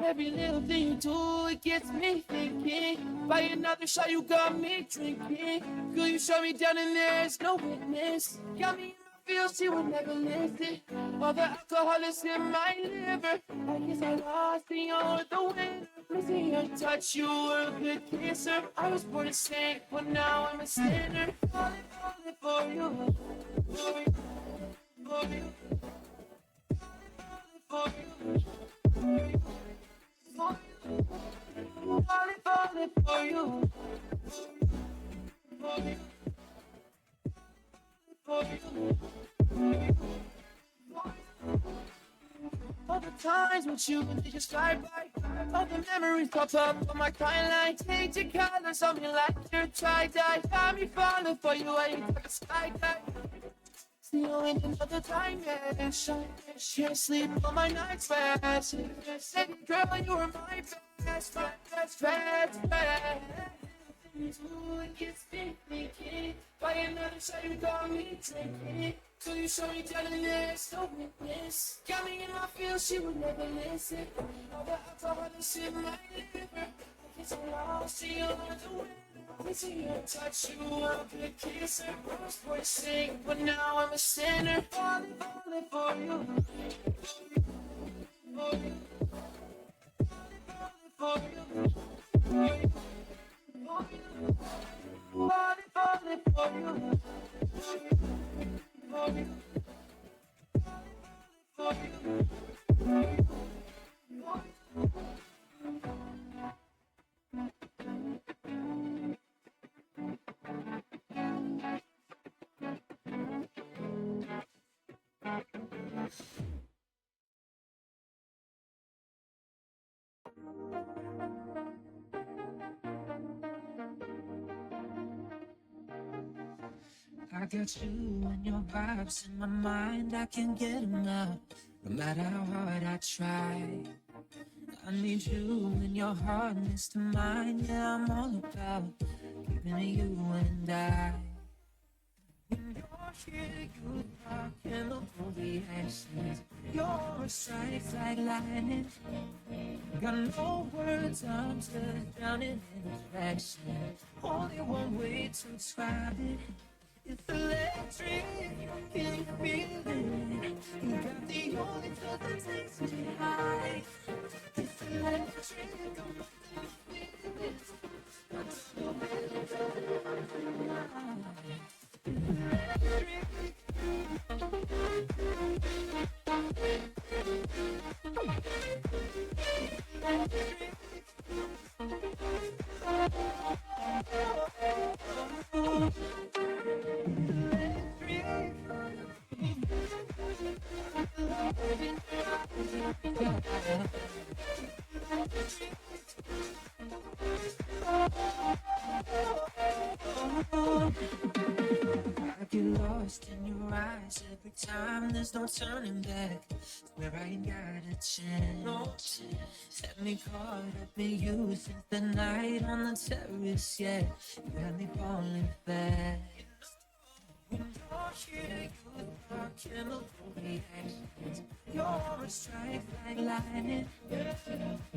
Every little thing you do, it gets me thinking. By another shot, you got me drinking. Girl, you shut me down and there's no witness. Got me in my feels, she would never listen. All the alcohol is in my liver. I guess I lost and you're the winner. Missing your touch, you were a good kisser. I was born a saint, but now I'm a sinner. Falling, falling for you, for you, for you. Falling for you, for you. Falling, falling for you, for you, for you, for you. All the times with you, they just fly by. All the memories pop up on my timeline. Change your colors on me like you're tie-dye. Got me falling for you, I ain't like a skydive. Stealing another dimension. Can't sleep on my nights rest. Baby girl, you were my best friend, best friend, friend. Ooh, it gets me thinking. By another shot, you got me drinking. So you show me down and there's no witness. Got me in my feels, she would never listen. All the alcohol is in my liver. I guess I'm lost, she on the winner. Missing your touch, you were a good kisser. I was born to sing, but now I'm a sinner. Falling, falling for you, for you, falling for you, for you, for you. Falling, falling for you, for you, for you, for you, for you. I got you and your vibes in my mind, I can't get them out, no matter how hard I try. I need you and your hardness to mine, yeah, I'm all about keeping it you and I. When you're here, you are chemical reactions. You're a strike like lightning. Got no words, I'm just drowning in attraction. Only one way to describe it. It's electric, can you feel it? You got the only touch that takes me high. It's electric, I'm feel it. I get lost in your eyes every time, there's no turning back. Swear I ain't got a chance. Had me caught up in you since the night on the terrace, yeah. You had me falling fast. When you're here, you are chemical reactions. You're a strike like lightning.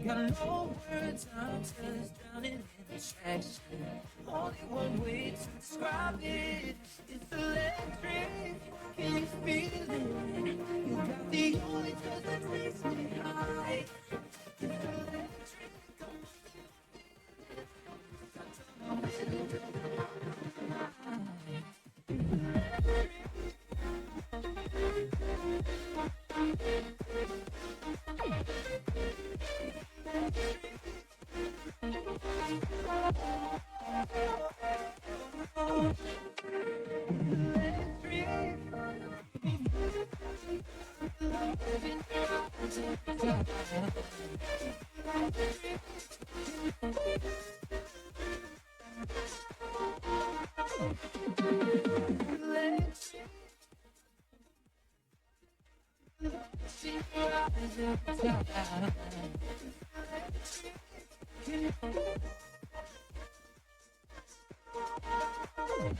Got no words, I'm just drowning in attraction. Only one way to describe it. It's electric, can you feel it? You got the only touch that makes me high. It's electric, Electric.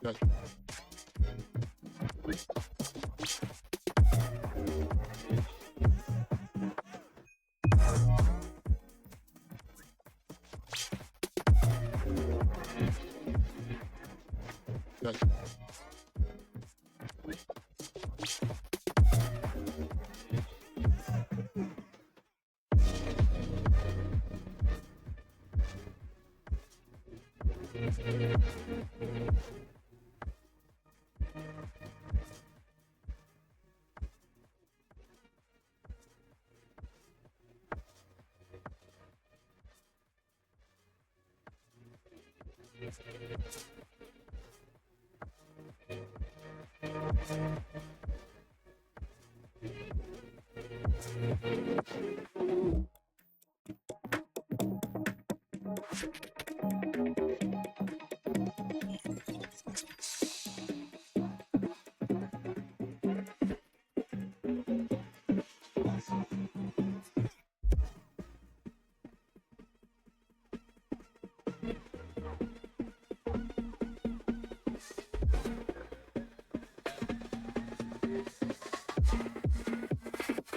Gel. Gel.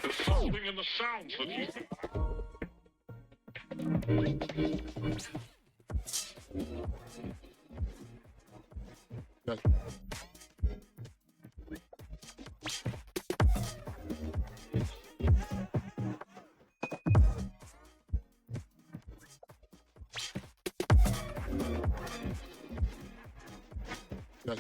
There's something in the sounds that you... Gel. Gel.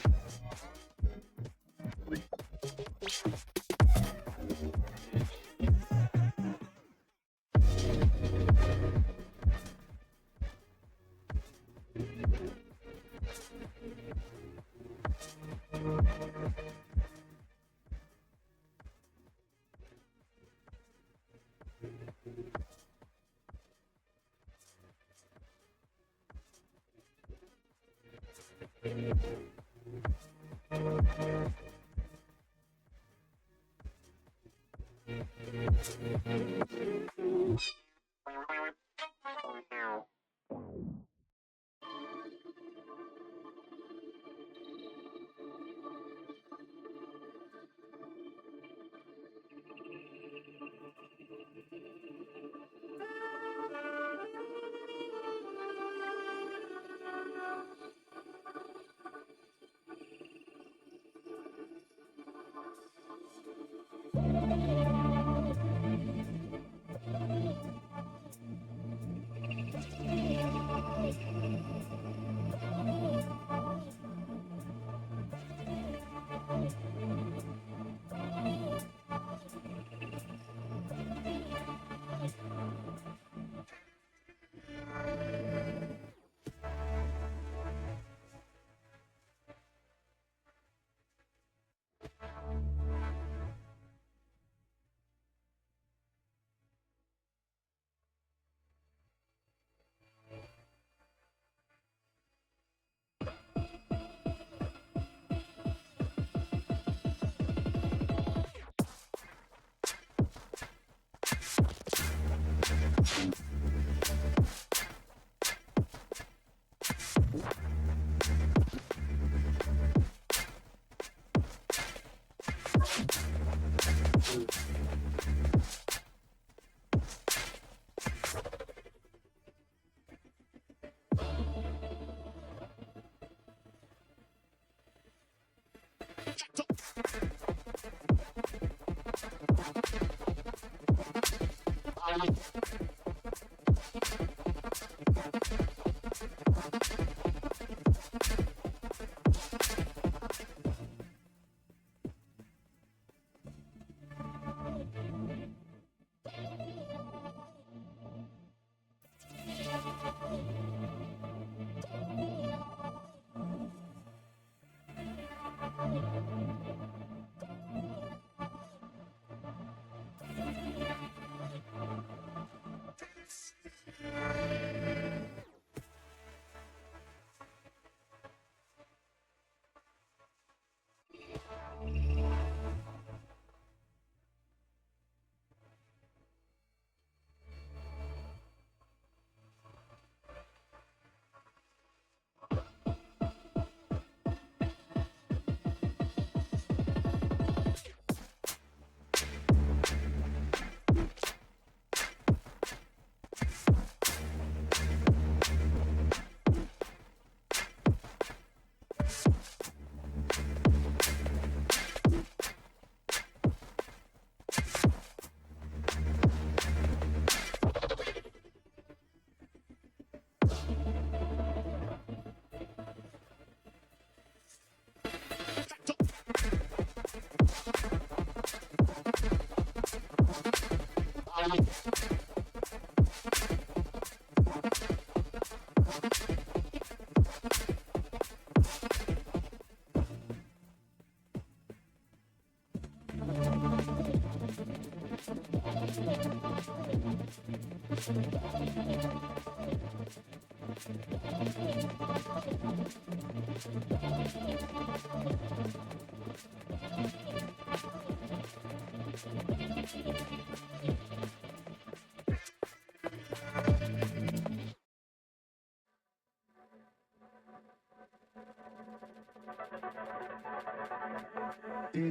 It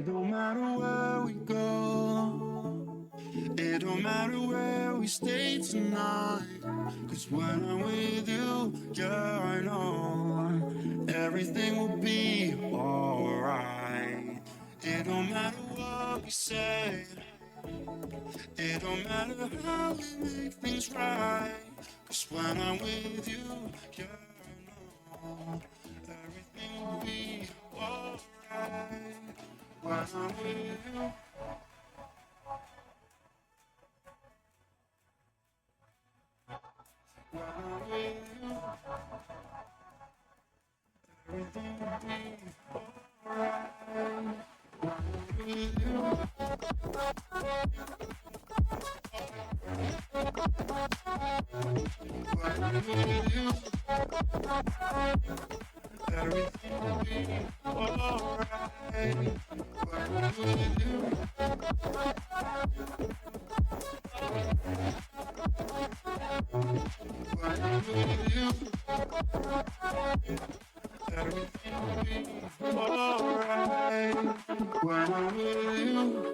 don't matter where we go, it don't matter where we stay tonight. Cause when I'm with you, yeah, I know everything will be alright. It don't matter what we say, it don't matter how we make things right. Cause when I'm with you, yeah, I know everything will be alright. When I'm with you, when I'm with you, everything will be alright. When I'm with you, when I'm with you, everything will be alright. When I'm with you, when I'm with you, everything will be alright. When I'm with you.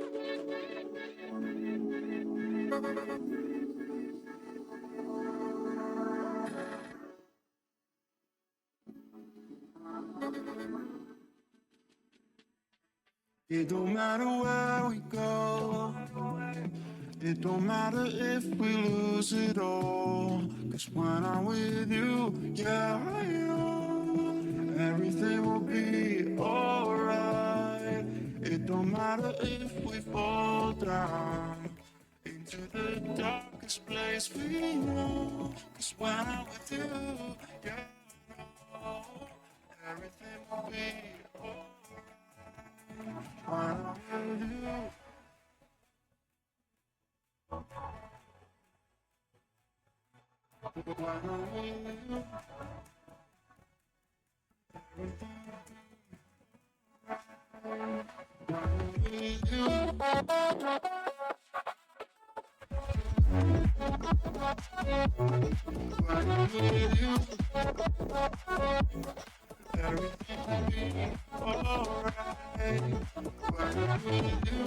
It don't matter where we go, it don't matter if we lose it all. Cause when I'm with you, yeah, I know everything will be alright. It don't matter if we fall down into the darkest place we know. Cause when I'm with you, yeah, I know everything will be alright. When I'm with you, when I'm with you, everything will be alright. When I'm with you,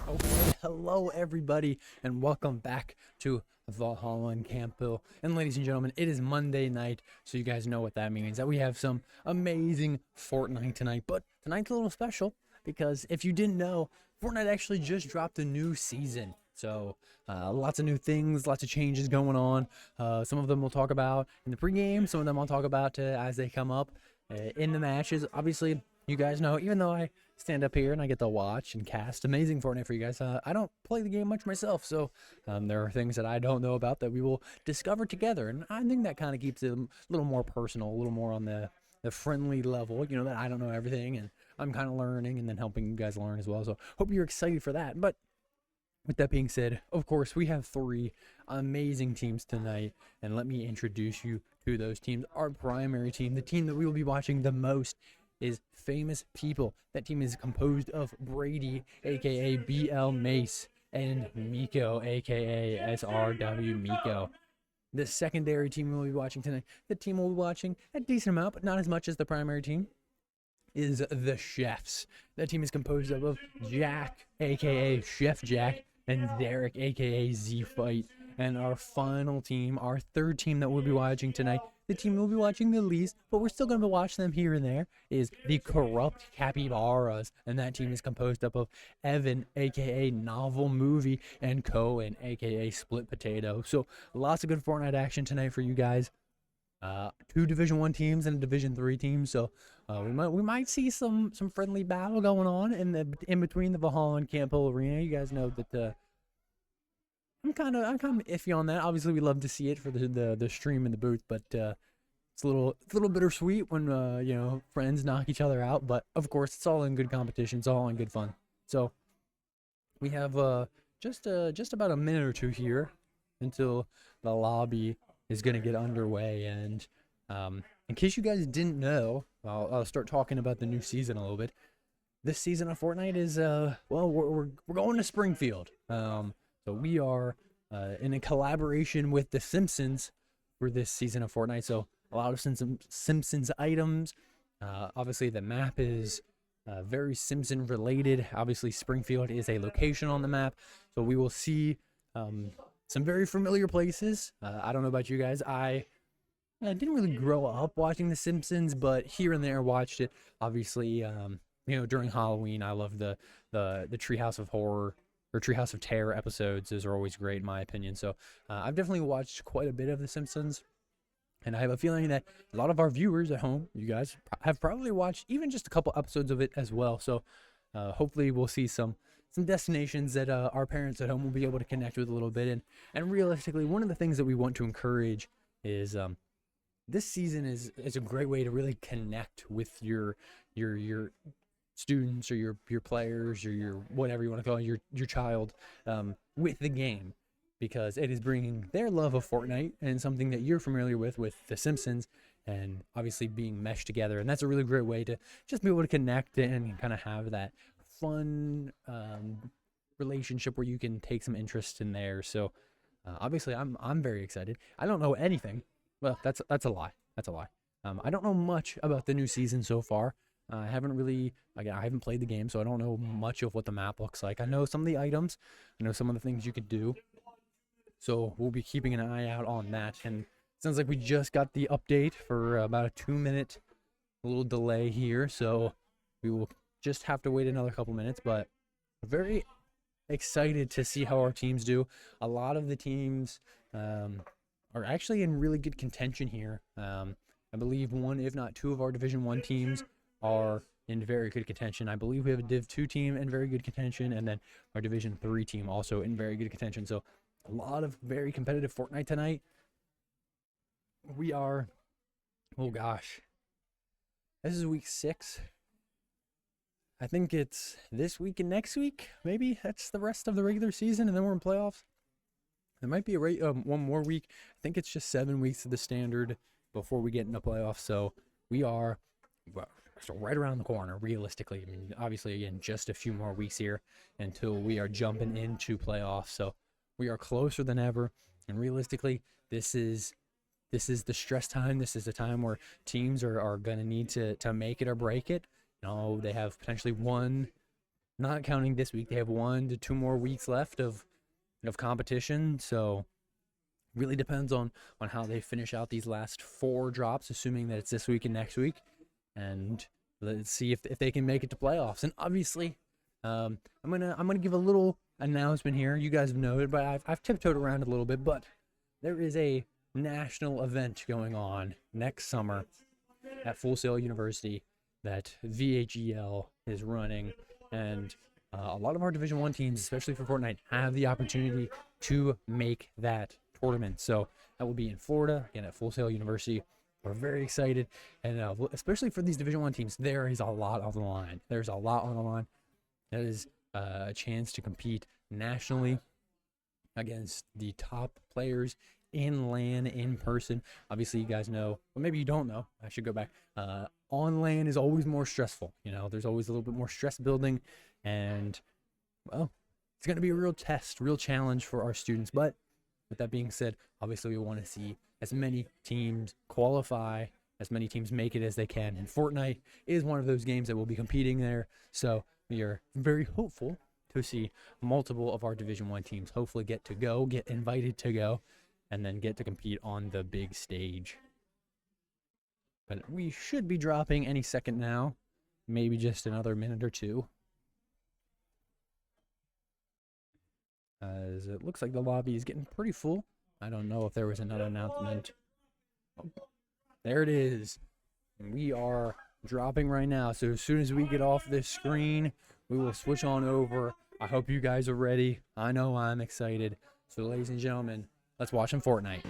Okay, hello everybody, and welcome back to Valhalla and Campbell. And ladies and gentlemen, it is Monday night, so you guys know what that means, that we have some amazing Fortnite tonight. But tonight's a little special, because if you didn't know, Fortnite actually just dropped a new season. So lots of new things, lots of changes going on. Some of them we'll talk about in the pregame, some of them I'll talk about as they come up in the matches. Obviously, you guys know, even though I stand up here and I get to watch and cast amazing Fortnite for you guys, I don't play the game much myself, so there are things that I don't know about that we will discover together, and I think that kind of keeps it a little more personal, a little more on the friendly level, you know, that I don't know everything and I'm kind of learning and then helping you guys learn as well. So hope you're excited for that. But with that being said, of course, we have three amazing teams tonight, and let me introduce you to those teams. Our primary team, the team that we will be watching the most, is Famous People. That team is composed of Brady, aka BL Mace, and Miko, aka SRW Miko. The secondary team we'll be watching tonight, the team we'll be watching a decent amount, but not as much as the primary team, is the Chefs. That team is composed of Jack, aka Chef Jack, and Derek, aka Z Fight. And our final team, our third team that we'll be watching tonight, the team we'll be watching the least, but we're still going to watch them here and there, is the Corrupt Capybaras. And that team is composed up of Evan, aka Novel Movie, and Cohen, aka Split Potato. So lots of good Fortnite action tonight for you guys. Two Division 1 teams and a Division 3 team, so we might see some friendly battle going on in between the Valhalla and Campbell arena. You guys know that I'm kind of iffy on that. Obviously, we love to see it for the stream in the booth, but it's a little bittersweet when friends knock each other out. But of course, it's all in good competition. It's all in good fun. So we have just about a minute or two here until the lobby is gonna get underway. And in case you guys didn't know, I'll start talking about the new season a little bit. This season of Fortnite is we're going to Springfield. So we are in a collaboration with The Simpsons for this season of Fortnite. So a lot of Simpsons items. Obviously, the map is very Simpson related. Obviously, Springfield is a location on the map. So we will see some very familiar places. I don't know about you guys. I didn't really grow up watching The Simpsons, but here and there watched it. Obviously, during Halloween, I love the Treehouse of Horror or Treehouse of Terror episodes. Those are always great in my opinion. So I've definitely watched quite a bit of The Simpsons, and I have a feeling that a lot of our viewers at home, you guys, have probably watched even just a couple episodes of it as well. So hopefully we'll see some destinations that our parents at home will be able to connect with a little bit. And realistically, one of the things that we want to encourage is this season is a great way to really connect with your students or your players or your whatever you want to call it, your child with the game, because it is bringing their love of Fortnite and something that you're familiar with The Simpsons, and obviously being meshed together. And that's a really great way to just be able to connect and kind of have that fun relationship where you can take some interest in there. So obviously I'm very excited. I don't know anything. Well, that's a lie. That's a lie. I don't know much about the new season so far. I haven't played the game, so I don't know much of what the map looks like. I know some of the items. I know some of the things you could do. So we'll be keeping an eye out on that. And it sounds like we just got the update for about a 2-minute little delay here. So we will just have to wait another couple minutes. But very excited to see how our teams do. A lot of the teams are actually in really good contention here. I believe one, if not two, of our Division 1 teams are in very good contention. I believe we have a Div 2 team in very good contention, and then our Division 3 team also in very good contention. So a lot of very competitive Fortnite tonight. We are, oh gosh, this is week 6. I think it's this week and next week. Maybe that's the rest of the regular season, and then we're in playoffs. There might be one more week. I think it's just 7 weeks of the standard before we get into playoffs. So we are right around the corner, realistically. I mean, obviously, again, just a few more weeks here until we are jumping into playoffs. So we are closer than ever. And realistically, this is the stress time. This is the time where teams are going to need to make it or break it. They have potentially one, not counting this week, they have 1 to 2 more weeks left of competition. So really depends on how they finish out these last 4 drops, assuming that it's this week and next week. And let's see if they can make it to playoffs. And obviously, I'm gonna give a little announcement here. You guys know it, but I've tiptoed around it a little bit. But there is a national event going on next summer at Full Sail University that VHEL is running, and a lot of our Division 1 teams, especially for Fortnite, have the opportunity to make that tournament. So that will be in Florida, again at Full Sail University. We're very excited, and especially for these Division 1 teams, there is a lot on the line. There's a lot on the line. That is a chance to compete nationally against the top players in LAN, in person. Obviously, you guys know, or maybe you don't know, I should go back. On LAN is always more stressful. There's always a little bit more stress building, and, well, it's going to be a real test, real challenge for our students. But with that being said, obviously, we want to see as many teams qualify, as many teams make it as they can. And Fortnite is one of those games that will be competing there. So we are very hopeful to see multiple of our Division 1 teams hopefully get invited to go, and then get to compete on the big stage. But we should be dropping any second now, maybe just another minute or two, as it looks like the lobby is getting pretty full. I don't know if there was another announcement. Oh, there it is. We are dropping right now, so as soon as we get off this screen, we will switch on over. I hope you guys are ready. I know I'm excited. So, ladies and gentlemen, let's watch some Fortnite.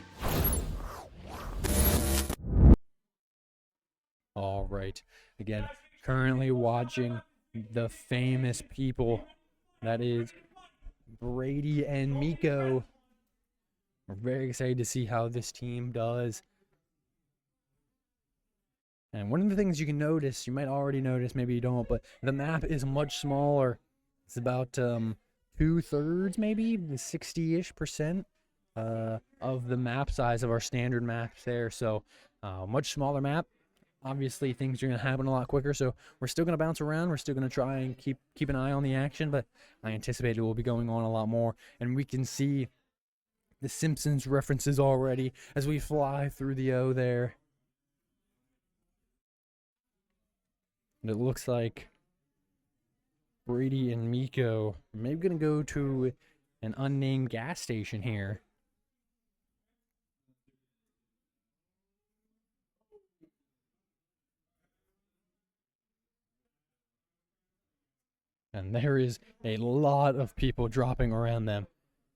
All right. Again, currently watching the famous people. That is Brady and Miko. We're very excited to see how this team does. And one of the things you can notice, you might already notice, maybe you don't, but the map is much smaller. It's about 2/3, maybe, the 60-ish% of the map size of our standard maps there. So, much smaller map. Obviously, things are going to happen a lot quicker, so we're still going to bounce around. We're still going to try and keep an eye on the action, but I anticipate it will be going on a lot more. And we can see the Simpsons references already as we fly through the O there. And it looks like Brady and Miko are maybe going to go to an unnamed gas station here. And there is a lot of people dropping around them.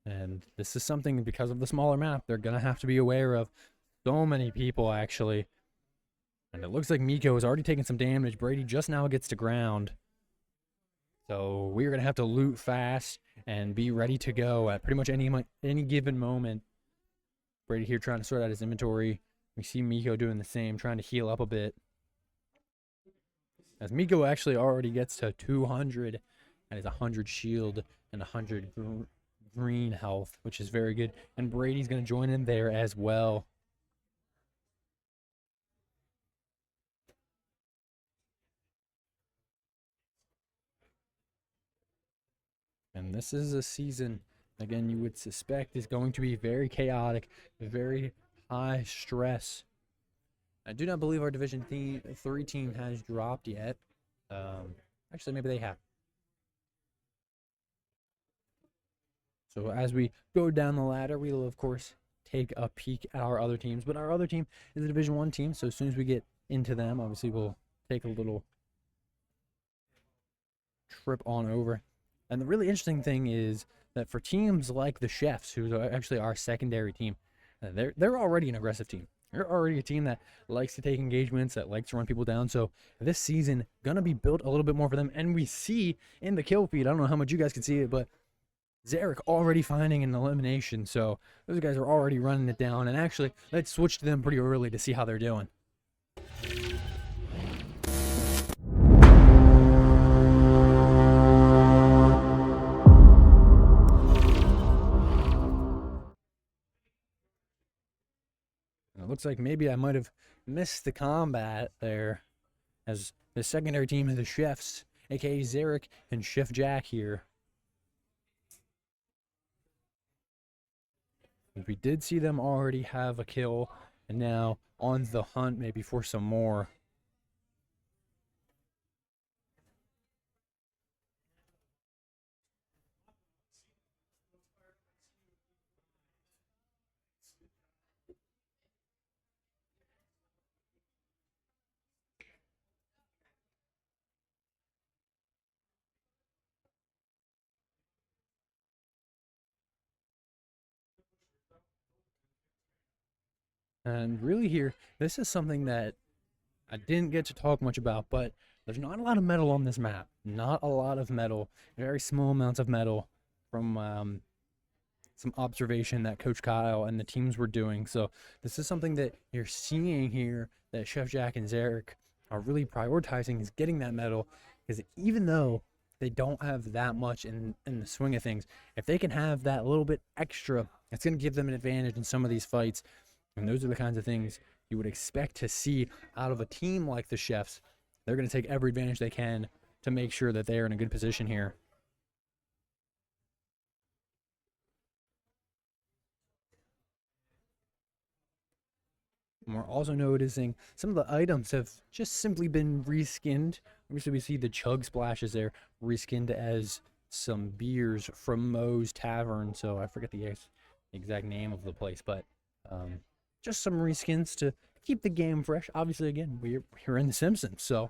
And this is something, because of the smaller map, they're going to have to be aware of. So many people, actually. And it looks like Miko has already taken some damage. Brady just now gets to ground. So we're going to have to loot fast and be ready to go at pretty much any given moment. Brady here trying to sort out his inventory. We see Miko doing the same, trying to heal up a bit. As Miko actually already gets to 200, that is 100 shield and 100 green health, which is very good. And Brady's going to join in there as well. And this is a season, again, you would suspect is going to be very chaotic, very high stress. I do not believe our Division 3 team has dropped yet. Actually, maybe they have. So as we go down the ladder, we will, of course, take a peek at our other teams. But our other team is a Division 1 team, so as soon as we get into them, obviously we'll take a little trip on over. And the really interesting thing is that for teams like the Chefs, who are actually our secondary team, they're already an aggressive team. They're already a team that likes to take engagements, that likes to run people down. So this season, gonna be built a little bit more for them. And we see in the kill feed, I don't know how much you guys can see it, but Zarek already finding an elimination. So those guys are already running it down. And actually, let's switch to them pretty early to see how they're doing. It looks like maybe I might have missed the combat there, as the secondary team is the Chefs, aka Zarek and Chef Jack here. We did see them already have a kill, and now on the hunt maybe for some more. And really here, this is something that I didn't get to talk much about, but there's not a lot of metal on this map. Not a lot of metal. Very small amounts of metal from some observation that Coach Kyle and the teams were doing. So this is something that you're seeing here that Chef Jack and Zarek are really prioritizing, is getting that metal, because even though they don't have that much in the swing of things, if they can have that little bit extra, it's going to give them an advantage in some of these fights. And those are the kinds of things you would expect to see out of a team like the Chefs. They're going to take every advantage they can to make sure that they are in a good position here. And we're also noticing some of the items have just simply been reskinned. Obviously, we see the Chug Splashes there reskinned as some beers from Moe's Tavern. So I forget the exact name of the place, but just some reskins to keep the game fresh. Obviously, again, we're in The Simpsons, so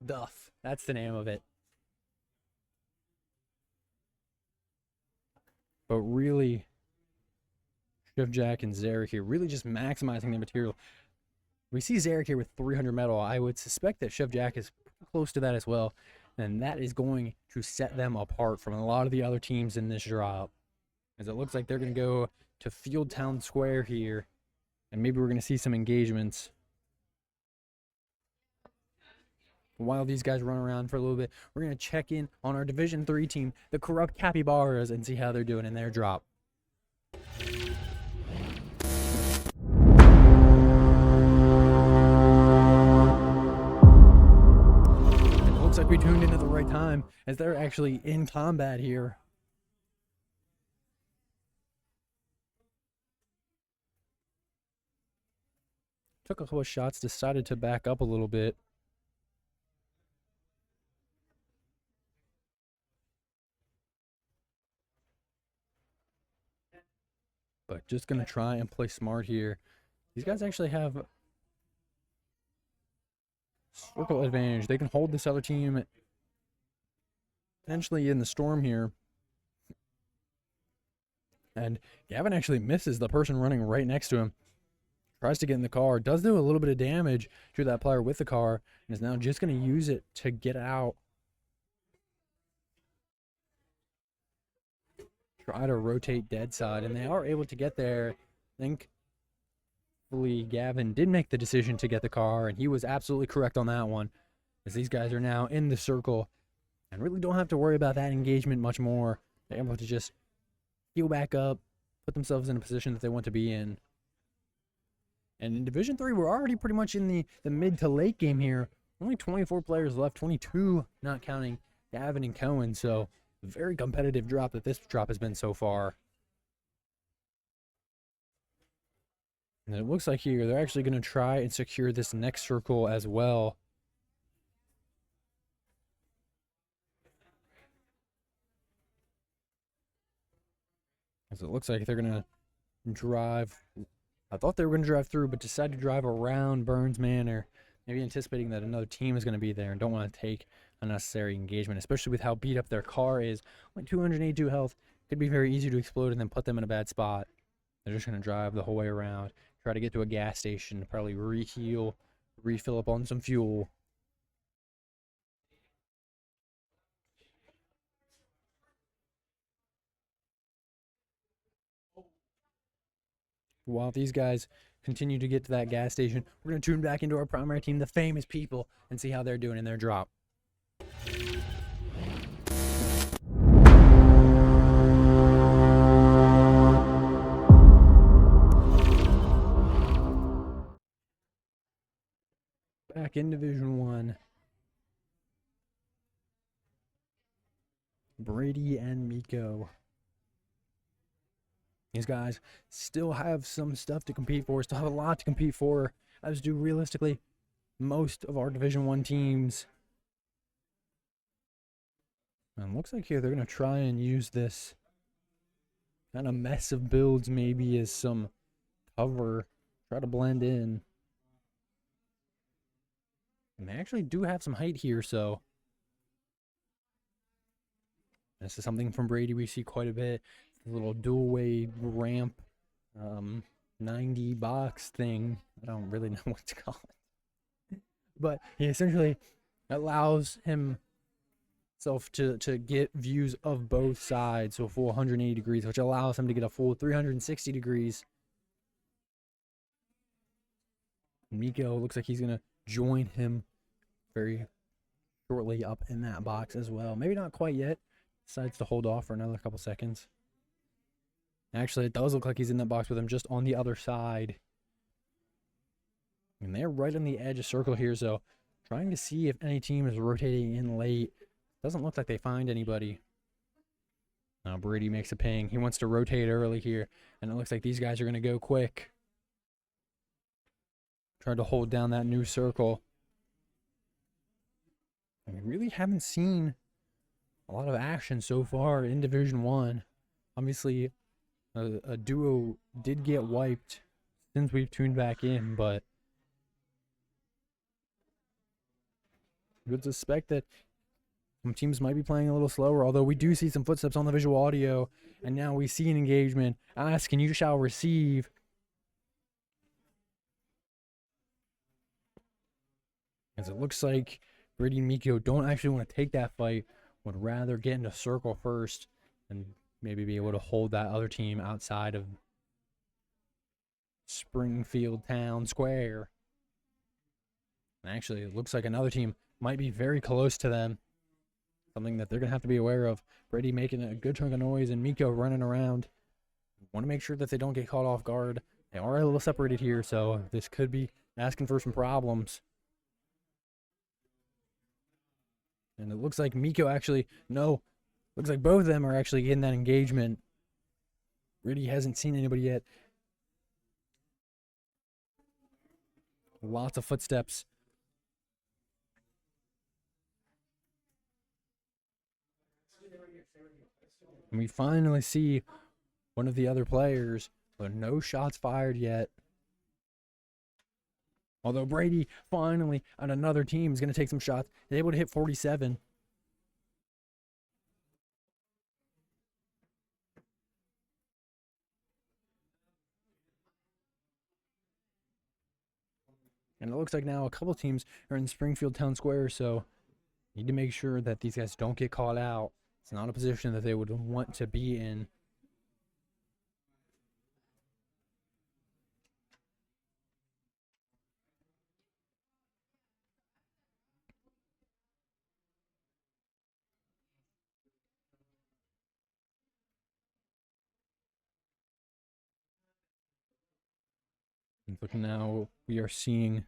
Duff. That's the name of it. But really, Chef Jack and Zarek here really just maximizing the material. We see Zarek here with 300 metal. I would suspect that Chef Jack is close to that as well. And that is going to set them apart from a lot of the other teams in this drop. As it looks like they're going to go to Field Town Square here. And maybe we're going to see some engagements. While these guys run around for a little bit, we're going to check in on our Division 3 team, the Corrupt Capybaras, and see how they're doing in their drop. It looks like we tuned in at the right time, as they're actually in combat here. Took a couple of shots, decided to back up a little bit. But just going to try and play smart here. These guys actually have circle advantage. They can hold this other team potentially in the storm here. And Gavin actually misses the person running right next to him. Tries to get in the car. Does do a little bit of damage to that player with the car. And is now just going to use it to get out. Try to rotate dead side, and they are able to get there. Thankfully, Gavin did make the decision to get the car, and he was absolutely correct on that one, as these guys are now in the circle and really don't have to worry about that engagement much more. They're able to just heal back up, put themselves in a position that they want to be in. And in Division 3, we're already pretty much in the mid to late game here. Only 24 players left, 22 not counting Gavin and Cohen, so very competitive drop that this drop has been so far. And it looks like here they're actually going to try and secure this next circle as well. As it looks like they're going to drive. I thought they were going to drive through, but decided to drive around Burns Manor. Maybe anticipating that another team is going to be there and don't want to take unnecessary engagement, especially with how beat up their car is. Only 282 health. Could be very easy to explode and then put them in a bad spot. They're just going to drive the whole way around. Try to get to a gas station, probably reheal, refill up on some fuel. While these guys continue to get to that gas station, we're going to tune back into our primary team, the Famous People, and see how they're doing in their drop. Back in Division 1. Brady and Miko. These guys still have some stuff to compete for, still have a lot to compete for, as do realistically most of our Division 1 teams. And looks like here they're going to try and use this kind of mess of builds maybe as some cover, try to blend in. And they actually do have some height here, so this is something from Brady we see quite a bit. A little dual-way ramp, 90 box thing. I don't really know what to call it. But he essentially allows himself to get views of both sides, so a full 180 degrees, which allows him to get a full 360 degrees. Miko looks like he's going to join him very shortly up in that box as well. Maybe not quite yet. Decides to hold off for another couple seconds. Actually, it does look like he's in that box with him just on the other side. And they're right on the edge of circle here, so trying to see if any team is rotating in late. Doesn't look like they find anybody. Now Brady makes a ping. He wants to rotate early here, and it looks like these guys are going to go quick. Trying to hold down that new circle. And we really haven't seen a lot of action so far in Division 1. Obviously, a duo did get wiped since we've tuned back in, but would suspect that some teams might be playing a little slower, although we do see some footsteps on the visual audio, and now we see an engagement. Ask and you shall receive. As it looks like Brady and Miko don't actually want to take that fight, would rather get into circle first and maybe be able to hold that other team outside of Springfield Town Square. And actually, it looks like another team might be very close to them. Something that they're going to have to be aware of. Brady making a good chunk of noise and Miko running around. Want to make sure that they don't get caught off guard. They are a little separated here, so this could be asking for some problems. And it looks like Miko actually, no, looks like both of them are actually in that engagement. Brady hasn't seen anybody yet. Lots of footsteps. And we finally see one of the other players, but no shots fired yet. Although Brady finally on another team is going to take some shots. He's able to hit 47. And it looks like now a couple teams are in Springfield Town Square, so need to make sure that these guys don't get caught out. It's not a position that they would want to be in. And look, now we are seeing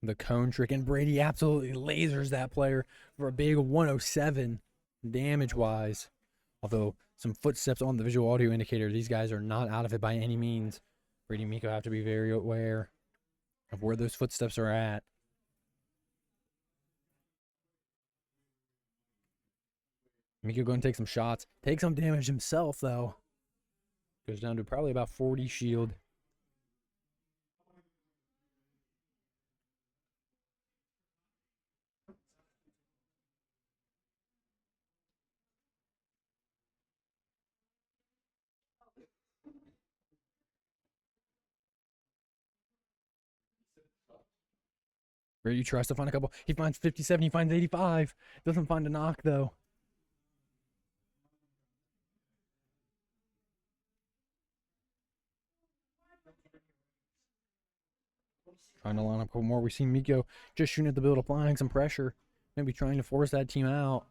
the cone trick, and Brady absolutely lasers that player for a big 107 damage-wise. Although some footsteps on the visual audio indicator, these guys are not out of it by any means. Brady and Miko have to be very aware of where those footsteps are at. Miko going to take some shots, take some damage himself though. Goes down to probably about 40 shield. Brady tries to find a couple. He finds 57. He finds 85. Doesn't find a knock, though. Trying to line up a couple more. We see Miko just shooting at the build, applying some pressure. Maybe trying to force that team out.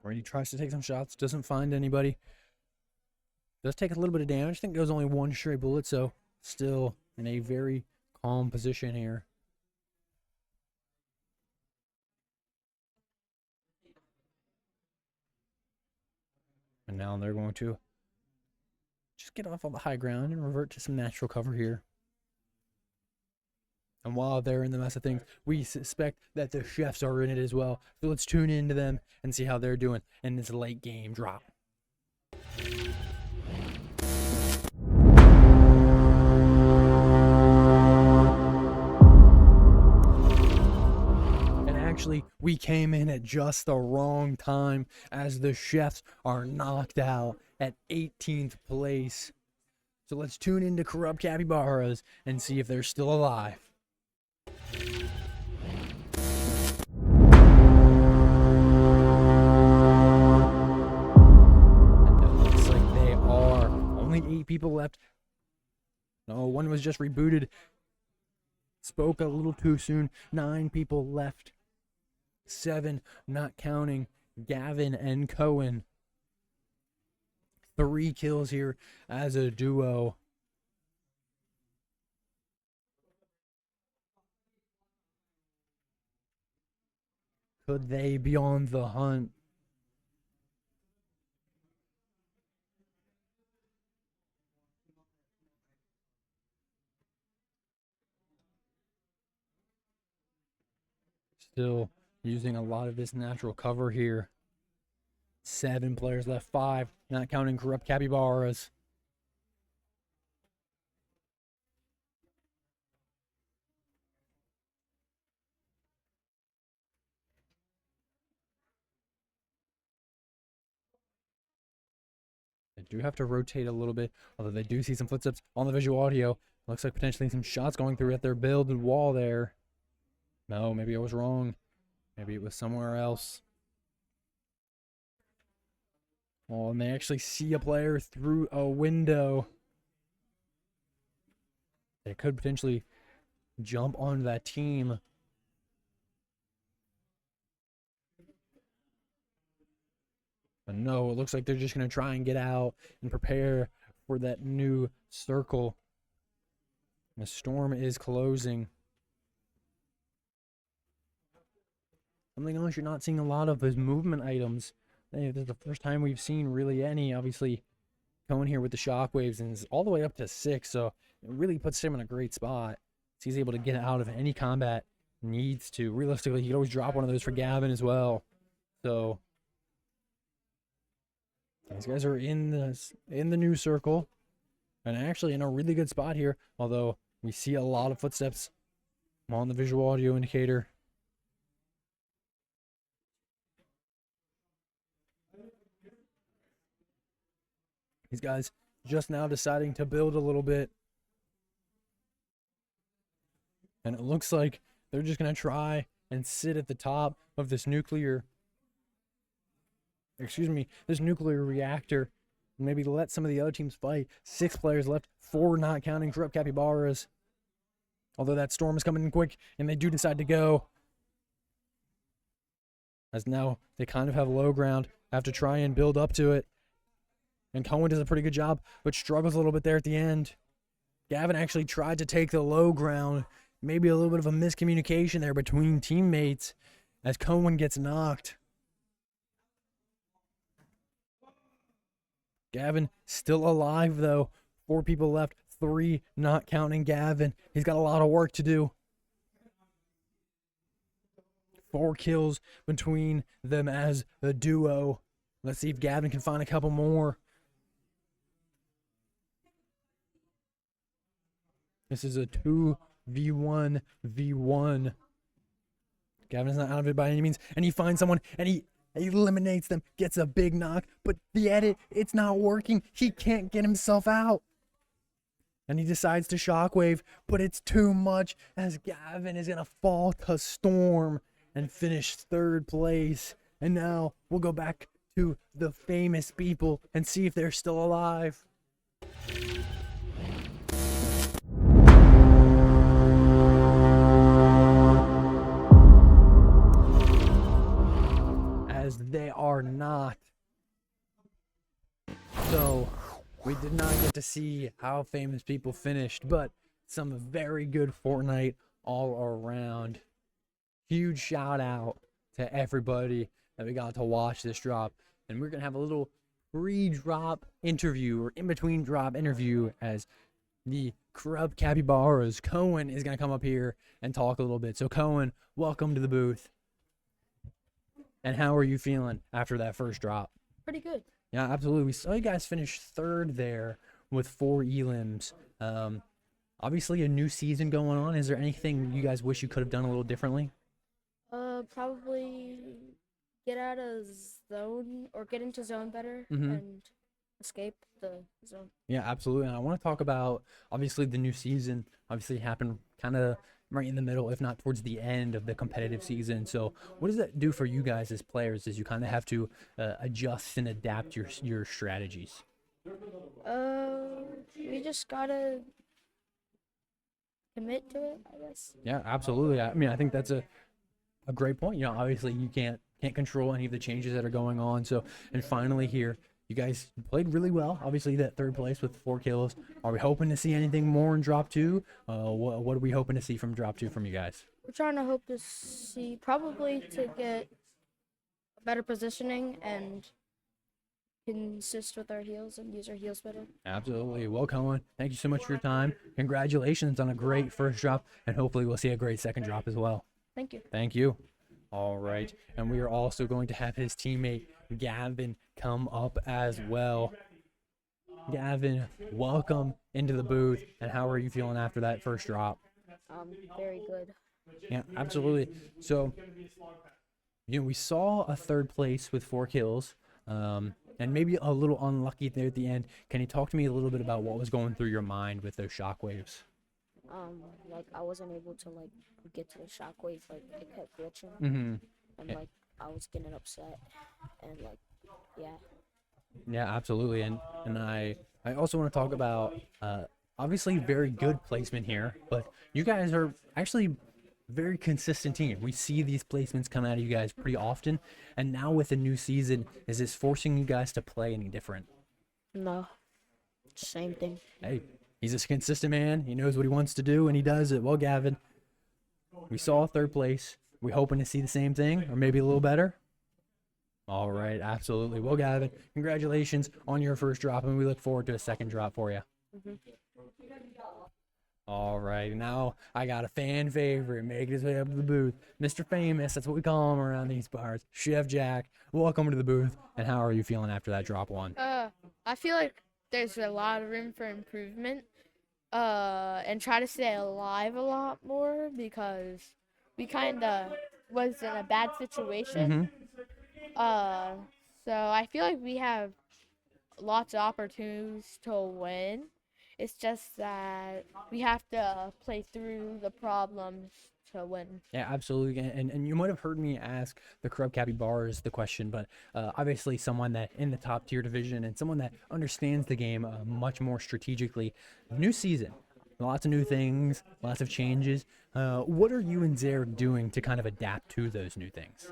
Brady tries to take some shots, doesn't find anybody. Does take a little bit of damage. I think it was only one stray bullet, so still in a very calm position here. And now they're going to just get off on the high ground and revert to some natural cover here. And while they're in the mess of things, we suspect that the chefs are in it as well. So let's tune into them and see how they're doing in this late game drop. And actually, we came in at just the wrong time as the chefs are knocked out at 18th place. So let's tune into Corrupt Capybaras and see if they're still alive. Only 8 people left. No, one was just rebooted. Spoke a little too soon. 9 people left. 7, not counting Gavin and Cohen. 3 kills here as a duo. Could they be on the hunt? still using a lot of this natural cover here. 7 players left, 5, not counting corrupt Capybaras. They do have to rotate a little bit, although they do see some footsteps on the visual audio. Looks like potentially some shots going through at their builded wall there. No, maybe I was wrong. Maybe it was somewhere else. Oh, and they actually see a player through a window. They could potentially jump onto that team. But no, it looks like they're just going to try and get out and prepare for that new circle. The storm is closing. Something else you're not seeing a lot of is movement items. This is the first time we've seen really any. Obviously, Cohen here with the shockwaves and is all the way up to 6, so it really puts him in a great spot. So he's able to get out of any combat needs to. Realistically, he could always drop one of those for Gavin as well. So these guys are in the new circle and actually in a really good spot here. Although we see a lot of footsteps on the visual audio indicator. These guys just now deciding to build a little bit. And it looks like they're just going to try and sit at the top of this nuclear reactor. And maybe let some of the other teams fight. 6 players left, 4 not counting corrupt Capybaras. Although that storm is coming in quick and they do decide to go. As now they kind of have low ground, have to try and build up to it. And Cohen does a pretty good job, but struggles a little bit there at the end. Gavin actually tried to take the low ground. Maybe a little bit of a miscommunication there between teammates as Cohen gets knocked. Gavin still alive, though. 4 people left, 3 not counting Gavin. He's got a lot of work to do. 4 kills between them as a duo. Let's see if Gavin can find a couple more. This is a 2v1v1. Gavin is not out of it by any means. And he finds someone and he eliminates them. Gets a big knock. But the edit, it's not working. He can't get himself out. And he decides to shockwave. But it's too much as Gavin is going to fall to Storm and finish 3rd place. And now we'll go back to the famous people and see if they're still alive. As they are not. So we did not get to see how famous people finished, but some very good Fortnite all around. Huge shout out to everybody that we got to watch this drop. And we're going to have a little pre-drop interview or in-between drop interview as the corrupt Capybaras. Cohen is going to come up here and talk a little bit. So Cohen, welcome to the booth. And how are you feeling after that first drop? Pretty good. Yeah, absolutely. We saw you guys finish 3rd there with 4 elims. Obviously a new season going on. Is there anything you guys wish you could have done a little differently? Probably get out of zone or get into zone better and escape the zone. Yeah, absolutely. And I want to talk about, obviously, the new season. Obviously happened kind of right in the middle, if not towards the end of the competitive season. So what does that do for you guys as players as you kind of have to adjust and adapt your strategies? We just gotta commit to it, I guess. Yeah, absolutely. I mean, I think that's a great point. You know, obviously you can't control any of the changes that are going on. So, and finally here, you guys played really well. Obviously that 3rd place with 4 kills. Are we hoping to see anything more in drop 2? What are we hoping to see from drop 2 from you guys? We're trying to hope to see probably to get a better positioning and consist with our heals and use our heals better. Absolutely. Well, Cohen, thank you so much for your time. Congratulations on a great first drop, and hopefully we'll see a great second drop as well. Thank you. Thank you. All right. And we are also going to have his teammate Gavin come up as well. Gavin, welcome into the booth. And how are you feeling after that first drop? Very good. Yeah, absolutely. So, we saw a third place with 4 kills, and maybe a little unlucky there at the end. Can you talk to me a little bit about what was going through your mind with those shockwaves? Like I wasn't able to like get to the shockwave, like it kept glitching, Mm-hmm. and like I was getting upset, and like, yeah. Yeah, absolutely. And I also want to talk about obviously very good placement here, but you guys are actually very consistent team. We see these placements come out of you guys pretty often, and now with a new season, is this forcing you guys to play any different? No, same thing. Hey, he's a consistent man. He knows what he wants to do, and he does it. Well, Gavin, we saw third place. We hoping to see the same thing, or maybe a little better? All right, absolutely. Well, Gavin, congratulations on your first drop, and we look forward to a second drop for you. All right, now I got a fan favorite making his way up to the booth. Mr. Famous, that's what we call him around these parts. Chef Jack, welcome to the booth. And how are you feeling after that drop 1? I feel like there's a lot of room for improvement. And try to stay alive a lot more because we kind of was in a bad situation. So I feel like we have lots of opportunities to win. It's just that we have to play through the problems to win. Yeah, absolutely. And you might have heard me ask the Capybaras the question, but obviously someone that in the top tier division and someone that understands the game much more strategically. New season, lots of new things, lots of changes. What are you and Zarek doing to kind of adapt to those new things?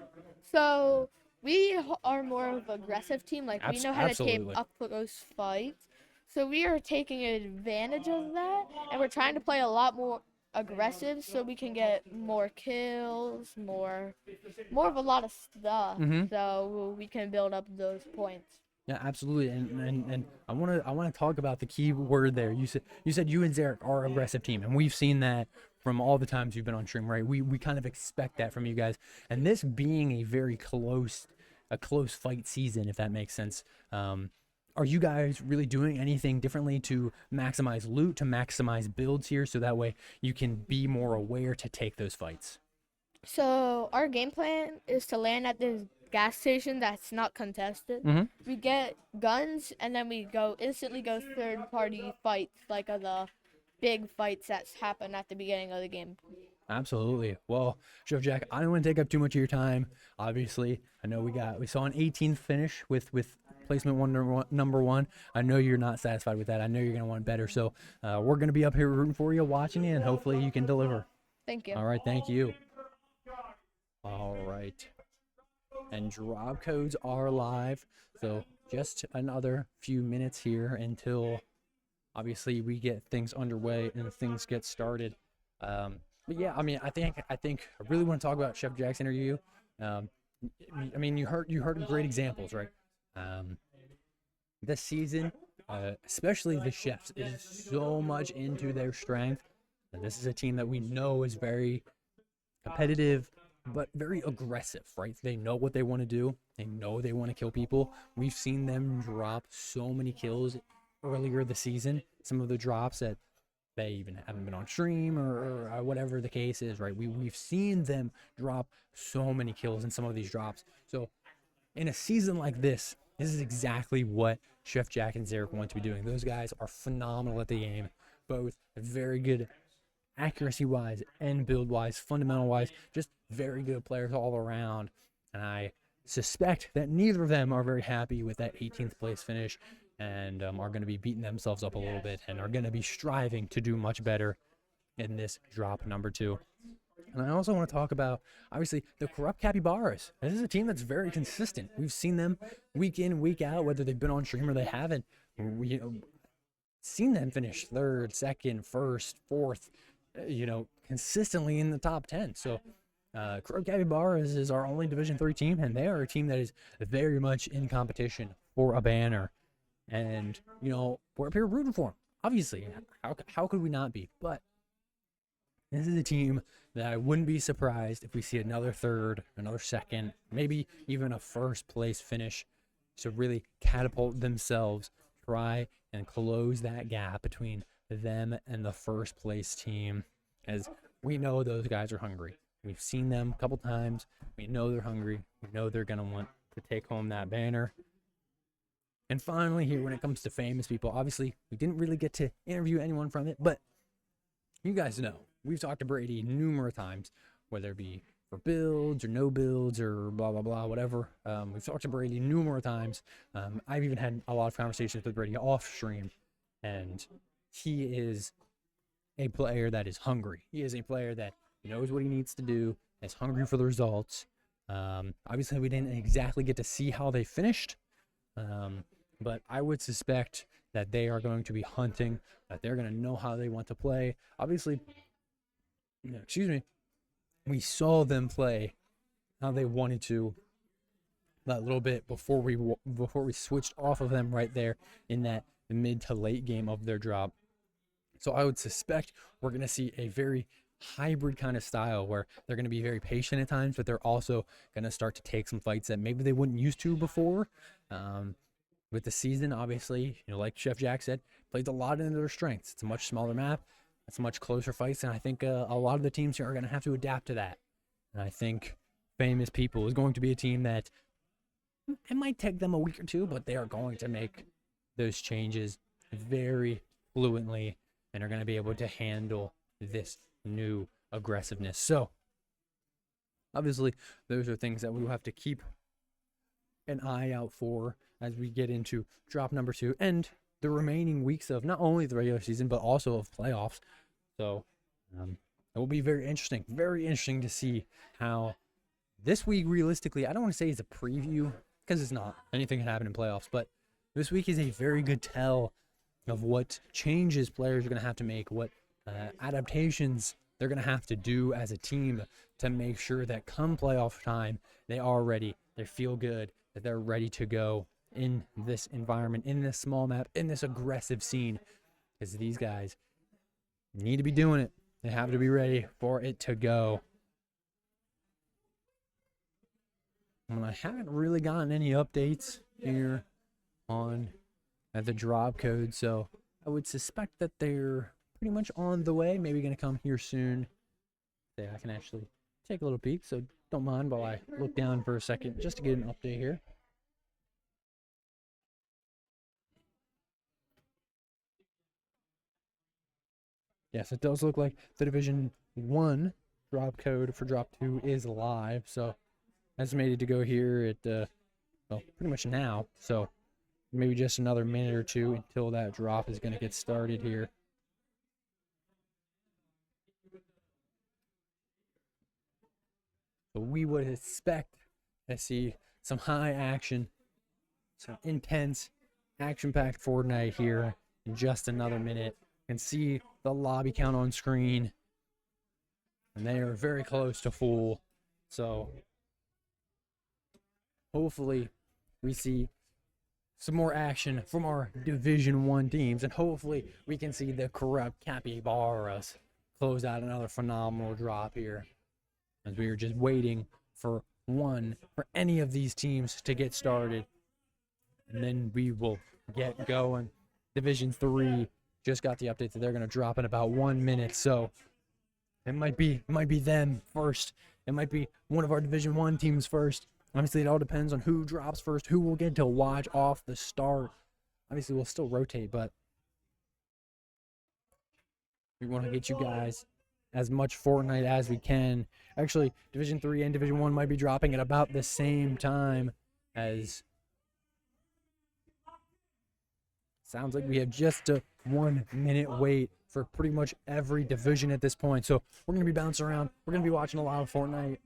So we are more of an aggressive team. Like we know how to Absolutely. take up close fights. So we are taking advantage of that, and we're trying to play a lot more aggressive so we can get more kills, more of a lot of stuff. So we can build up those points. Yeah, absolutely. And I want to talk about the key word there. You said you and Zarek are an aggressive team, and we've seen that from all the times you've been on stream, right? We kind of expect that from you guys. And this being a very close fight season, if that makes sense. Are you guys really doing anything differently to maximize loot, to maximize builds here, so that way you can be more aware to take those fights? So our game plan is to land at this gas station that's not contested. We get guns, and then we instantly go third party fights, like the big fights that happen at the beginning of the game. Absolutely. Well, Chef Jack, I don't want to take up too much of your time. Obviously, I know we saw an 18th finish with placement number one. I know you're not satisfied with that. I know you're gonna want better. So we're gonna be up here rooting for you, watching you, and hopefully you can deliver. Thank you. All right, thank you. All right. And drop codes are live. So just another few minutes here until obviously we get things underway and things get started. But yeah, I mean, I think I really want to talk about Chef Jack's interview. I mean, you heard great examples, right? This season, especially the chefs, is so much into their strength. And this is a team that we know is very competitive, but very aggressive, right? They know what they want to do. They know they want to kill people. We've seen them drop so many kills earlier this season. Some of the drops that they even haven't been on stream or whatever the case is, right? We've seen them drop so many kills in some of these drops. So in a season like this is exactly what Chef Jack and Zarek want to be doing. Those guys are phenomenal at the game, both very good accuracy-wise and build-wise, fundamental-wise, just very good players all around. And I suspect that neither of them are very happy with that 18th place finish and are going to be beating themselves up a little bit and are going to be striving to do much better in this drop number 2. And I also want to talk about, obviously, the corrupt Capybaras. This is a team that's very consistent. We've seen them week in, week out, whether they've been on stream or they haven't. We've seen them finish 3rd, 2nd, 1st, 4th, consistently in the top 10. So corrupt Capybaras is our only Division 3 team, and they are a team that is very much in competition for a banner. And, we're up here rooting for them. Obviously, how could we not be? But This is a team that I wouldn't be surprised if we see another third, another second, maybe even a first place finish to really catapult themselves, try and close that gap between them and the first place team. As we know those guys are hungry. We've seen them a couple times. We know they're hungry. We know they're going to want to take home that banner. And finally, here, when it comes to famous people, obviously, we didn't really get to interview anyone from it, but you guys know, we've talked to Brady numerous times, whether it be for builds or no builds or blah, blah, blah, whatever. We've talked to Brady numerous times. I've even had a lot of conversations with Brady off stream, and he is a player that is hungry. He is a player that knows what he needs to do, is hungry for the results. Obviously, we didn't exactly get to see how they finished, but I would suspect that they are going to be hunting, that they're going to know how they want to play. Obviously, we saw them play how they wanted to that little bit before we switched off of them right there in that mid to late game of their drop. So I would suspect we're going to see a very hybrid kind of style where they're going to be very patient at times, but they're also going to start to take some fights that maybe they wouldn't used to before. With the season, obviously, like Chef Jack said, plays a lot into their strengths. It's a much smaller map. It's much closer fights, and I think a lot of the teams here are going to have to adapt to that. And I think Famous People is going to be a team that it might take them a week or two, but they are going to make those changes very fluently and are going to be able to handle this new aggressiveness. So, obviously, those are things that we will have to keep an eye out for as we get into drop number 2 and the remaining weeks of not only the regular season but also of playoffs. So it will be very interesting to see how this week, realistically, I don't want to say it's a preview because it's not. Anything can happen in playoffs, but this week is a very good tell of what changes players are going to have to make, what adaptations they're going to have to do as a team to make sure that come playoff time, they are ready, they feel good, that they're ready to go in this environment, in this small map, in this aggressive scene, because these guys need to be doing it. They have to be ready for it to go. And I haven't really gotten any updates here on the drop code, so I would suspect that they're pretty much on the way. Maybe going to come here soon. Yeah, I can actually take a little peek, so don't mind while I look down for a second just to get an update here. Yes, it does look like the Division 1 drop code for drop 2 is live, so estimated to go here at, well, pretty much now, so maybe just another minute or two until that drop is going to get started here. So we would expect to see some high action, some intense, action-packed Fortnite here in just another minute. You can see the lobby count on screen, and they are very close to full. So hopefully we see some more action from our Division 1 teams, and hopefully we can see the corrupt Capybaras close out another phenomenal drop here, as we are just waiting for any of these teams to get started, and then we will get going. Division 3 just got the update that they're going to drop in about 1 minute, so it might be them first. It might be one of our Division 1 teams first. Obviously, it all depends on who drops first, who will get to watch off the start. Obviously, we'll still rotate, but we want to get you guys as much Fortnite as we can. Actually, Division 3 and Division 1 might be dropping at about the same time, as sounds like we have just a 1 minute wait for pretty much every division at this point. So we're going to be bouncing around. We're going to be watching a lot of Fortnite.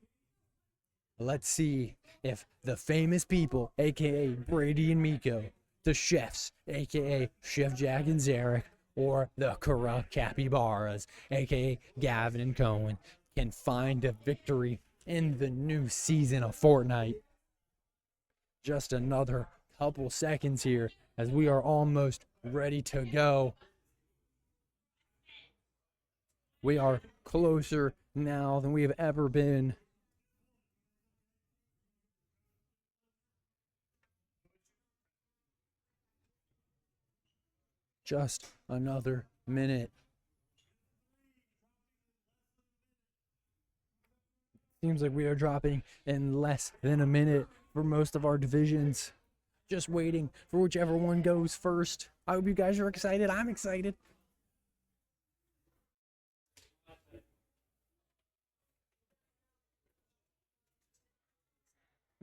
Let's see if the famous people, aka Brady and Miko, the chefs, aka Chef Jack and Zarek, or the corrupt Capybaras, aka Gavin and Cohen, can find a victory in the new season of Fortnite. Just another couple seconds here as we are almost ready to go. We are closer now than we have ever been. Just another minute. Seems like we are dropping in less than a minute for most of our divisions. Just waiting for whichever one goes first. I hope you guys are excited. I'm excited.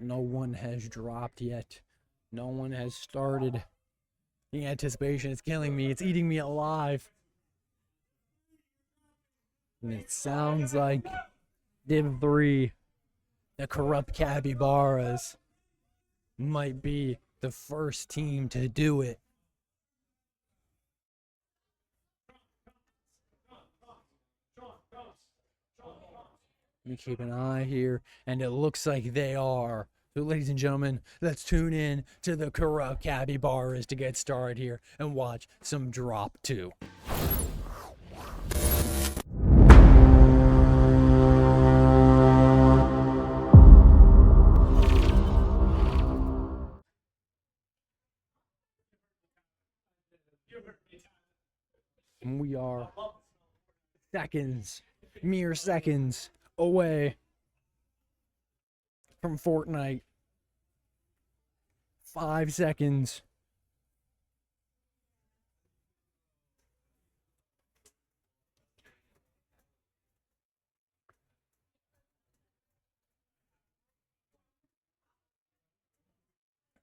No one has dropped yet. No one has started. The anticipation is killing me. It's eating me alive. And it sounds like Div 3, the corrupt Capybaras, might be the first team to do it. Let me keep an eye here, and it looks like they are. So, ladies and gentlemen, let's tune in to the corrupt Capybaras to get started here and watch some Drop 2. And we are mere seconds away from Fortnite. 5 seconds.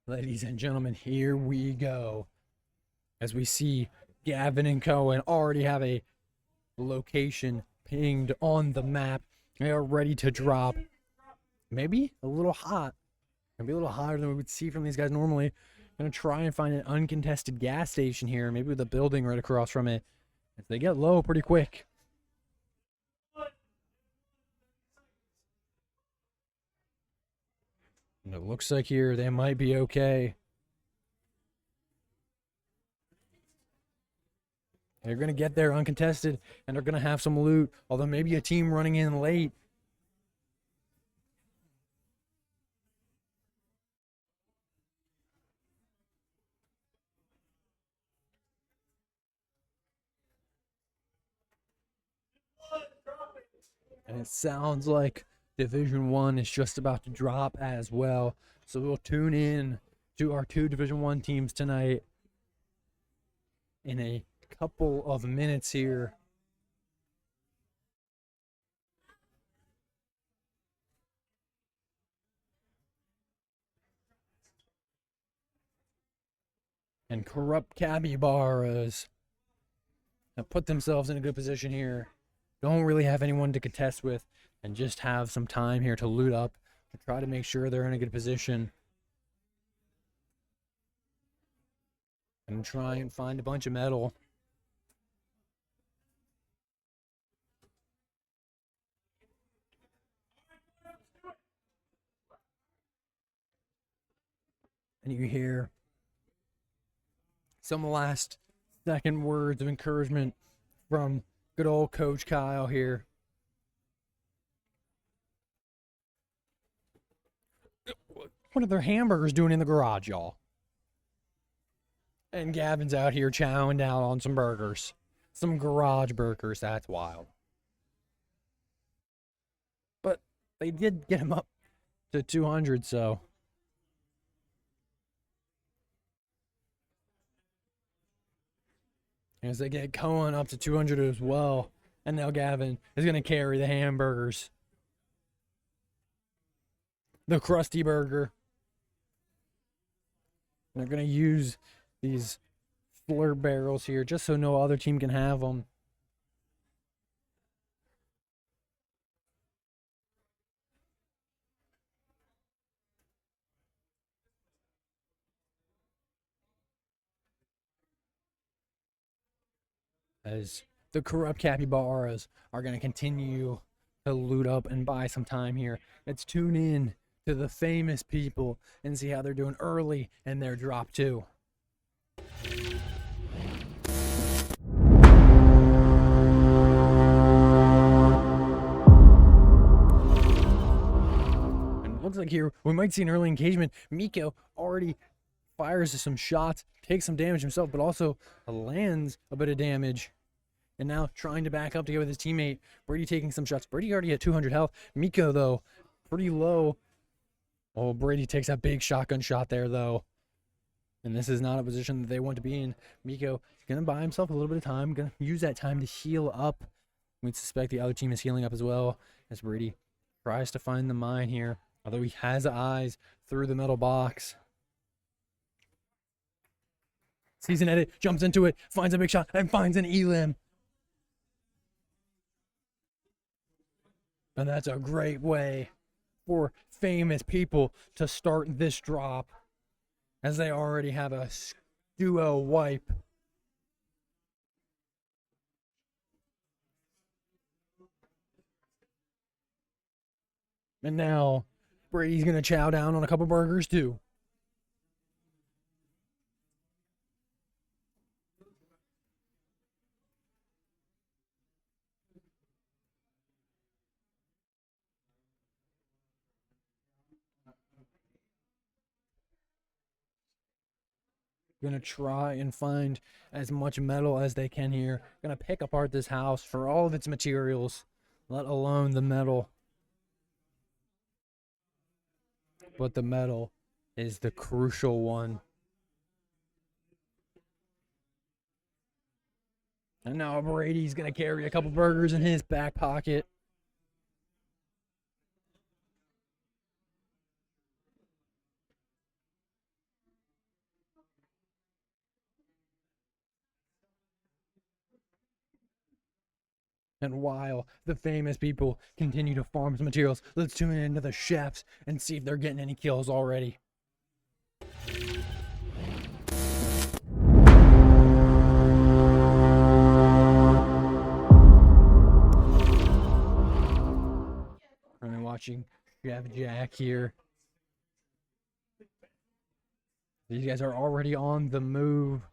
Ladies and gentlemen, here we go. As we see Gavin and Cohen already have a location pinged on the map. They are ready to drop. Maybe a little hot. Maybe a little hotter than we would see from these guys normally. Gonna try and find an uncontested gas station here, maybe with a building right across from it. If they get low pretty quick. And it looks like here they might be okay. They're going to get there uncontested, and they're going to have some loot, although maybe a team running in late. And it sounds like Division 1 is just about to drop as well. So we'll tune in to our 2 Division 1 teams tonight in a couple of minutes here. And corrupt Capybaras have put themselves in a good position here. Don't really have anyone to contest with, and just have some time here to loot up to try to make sure they're in a good position. And try and find a bunch of metal. And you hear some last second words of encouragement from good old Coach Kyle here. What are their hamburgers doing in the garage, y'all? And Gavin's out here chowing down on some burgers. Some garage burgers, that's wild. But they did get him up to 200, so. As they get Cohen up to 200 as well. And now Gavin is going to carry the hamburgers. The Krusty Burger. They're going to use these slurp barrels here just so no other team can have them. As the corrupt Capybaras are going to continue to loot up and buy some time here. Let's tune in to the famous people and see how they're doing early in their drop 2. like here we might see an early engagement. Miko already fires some shots, takes some damage himself, but also lands a bit of damage. And now trying to back up together with his teammate. Brady taking some shots. Brady already at 200 health. Miko, though, pretty low. Oh, Brady takes a big shotgun shot there, though. And this is not a position that they want to be in. Miko is going to buy himself a little bit of time. Going to use that time to heal up. We suspect the other team is healing up as well, as Brady tries to find the mine here. Although he has eyes through the metal box. Sees an edit, jumps into it, finds a big shot, and finds an elim. And that's a great way for famous people to start this drop, as they already have a duo wipe. And now Brady's going to chow down on a couple burgers too. Gonna try and find as much metal as they can here. Gonna pick apart this house for all of its materials, let alone the metal. But the metal is the crucial one. And now Brady's gonna carry a couple burgers in his back pocket. And while the famous people continue to farm some materials, let's tune into the chefs and see if they're getting any kills already. I'm watching Chef Jack here. These guys are already on the move.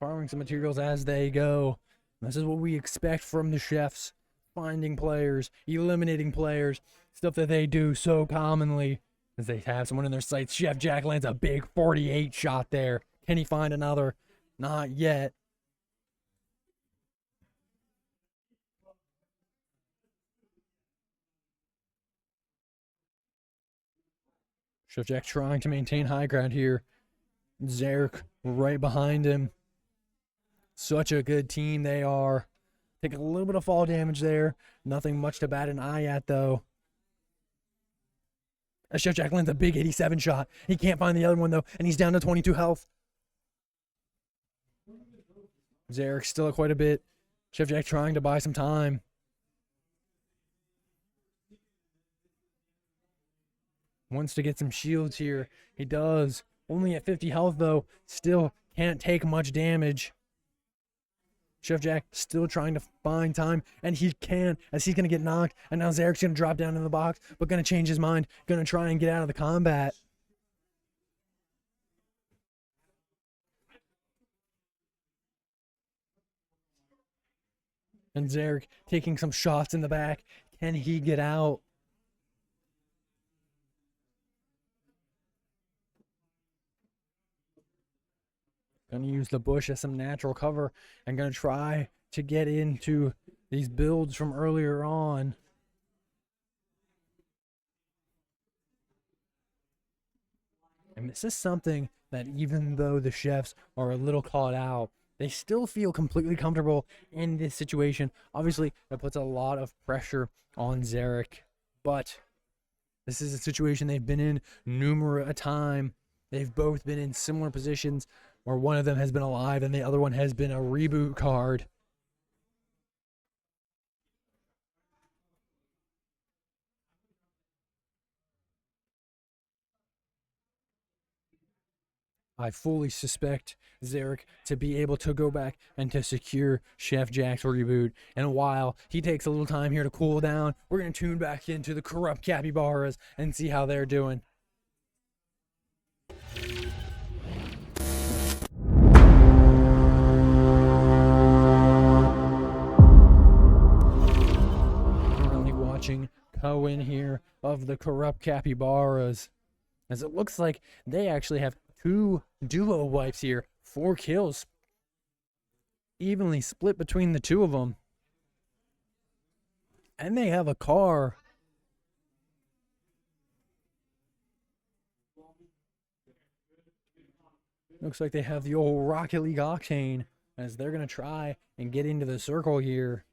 Farming some materials as they go. This is what we expect from the chefs. Finding players, eliminating players, stuff that they do so commonly as they have someone in their sights. Chef Jack lands a big 48 shot there. Can he find another? Not yet. Chef Jack trying to maintain high ground here. Zarek right behind him. Such a good team they are. Take a little bit of fall damage there. Nothing much to bat an eye at, though. As Chef Jack lands a big 87 shot. He can't find the other one, though, and he's down to 22 health. Zarek still at quite a bit. Chef Jack trying to buy some time. Wants to get some shields here. He does. Only at 50 health, though. Still can't take much damage. Chef Jack still trying to find time, and he can, as he's going to get knocked, and now Zarek's going to drop down in the box, but going to change his mind, going to try and get out of the combat. And Zarek taking some shots in the back. Can he get out? Going to use the bush as some natural cover and going to try to get into these builds from earlier on. And this is something that even though the chefs are a little caught out, they still feel completely comfortable in this situation. Obviously, it puts a lot of pressure on Zarek, but this is a situation they've been in numerous a time. They've both been in similar positions where one of them has been alive and the other one has been a reboot card. I fully suspect Zarek to be able to go back and to secure Chef Jack's reboot. And while he takes a little time here to cool down, we're going to tune back into the corrupt Capybaras and see how they're doing. Currently watching toe in here of the corrupt Capybaras, as it looks like they actually have 2 duo wipes here. 4 kills evenly split between the 2 of them. And they have a car. Looks like they have the old Rocket League octane, as they're going to try and get into the circle here.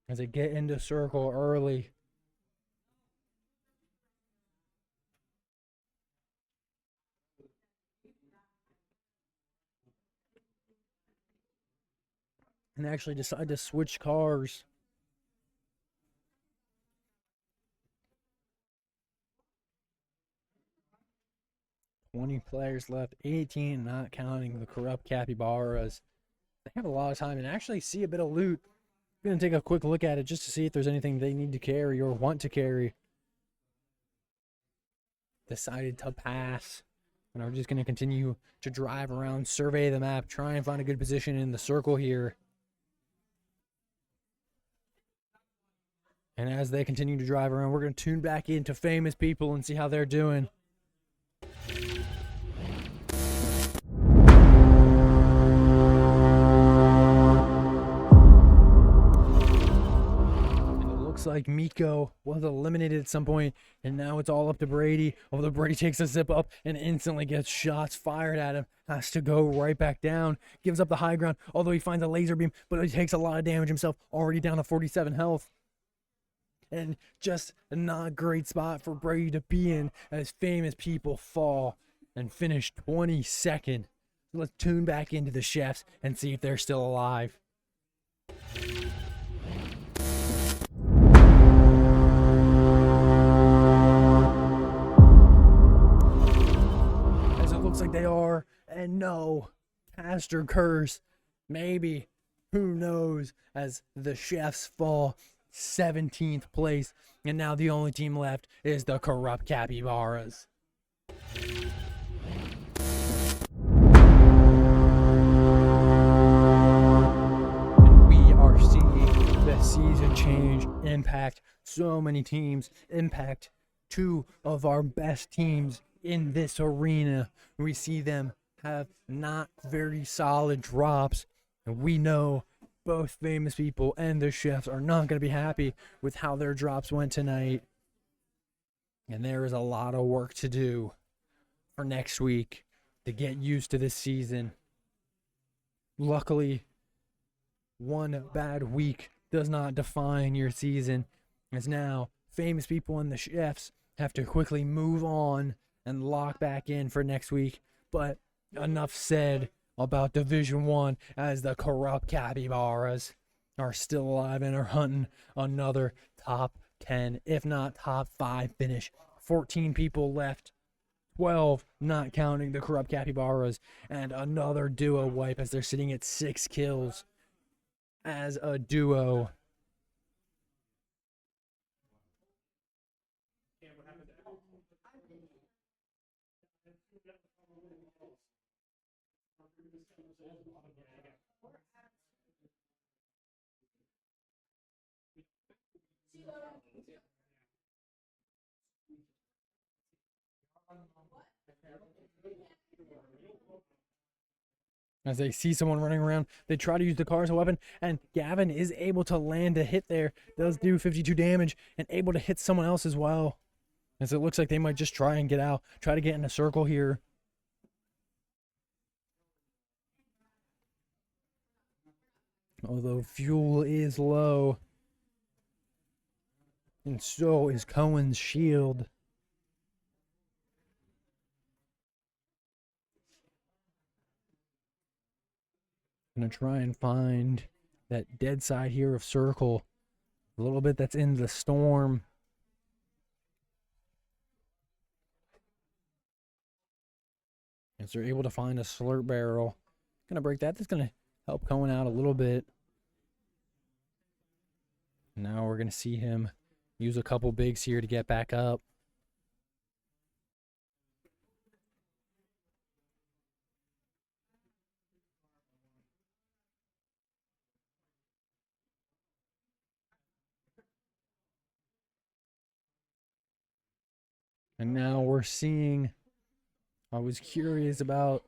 As they get into circle early. And actually decide to switch cars. $20 players left, 18 not counting the corrupt Capybaras. They have a lot of time and actually see a bit of loot. I'm going to take a quick look at it just to see if there's anything they need to carry or want to carry. Decided to pass. And are just going to continue to drive around, survey the map, try and find a good position in the circle here. And as they continue to drive around, we're going to tune back into famous people and see how they're doing. Like Miko was eliminated at some point, and now it's all up to Brady. Although Brady takes a zip up and instantly gets shots fired at him, has to go right back down, gives up the high ground, although he finds a laser beam, but he takes a lot of damage himself, already down to 47 health. And just a not great spot for Brady to be in as famous people fall and finish 22nd. Let's tune back into the chefs and see if they're still alive. Looks like they are, and no, Pastor Curse, maybe, who knows, as the chefs fall 17th place, and now the only team left is the corrupt Capybaras. And we are seeing the season change impact so many teams, impact 2 of our best teams in this arena. We see them have not very solid drops, and we know both famous people and the chefs are not going to be happy with how their drops went tonight. And there is a lot of work to do for next week to get used to this season. Luckily, one bad week does not define your season, as now famous people and the chefs have to quickly move on and lock back in for next week. But enough said about Division 1, as the corrupt Capybaras are still alive and are hunting another top 10, if not top 5 finish. 14 people left, 12 not counting the corrupt Capybaras, and another duo wipe as they're sitting at 6 kills as a duo. As they see someone running around, they try to use the car as a weapon, and Gavin is able to land a hit there. Does do 52 damage, and able to hit someone else as well. As it looks like they might just try and get out, try to get in a circle here. Although fuel is low, and so is Cohen's shield. Gonna try and find that dead side here of circle. A little bit that's in the storm. As they're able to find a slurp barrel. Gonna break that. That's gonna help Cohen out a little bit. Now we're gonna see him use a couple bigs here to get back up. And now we're seeing, I was curious about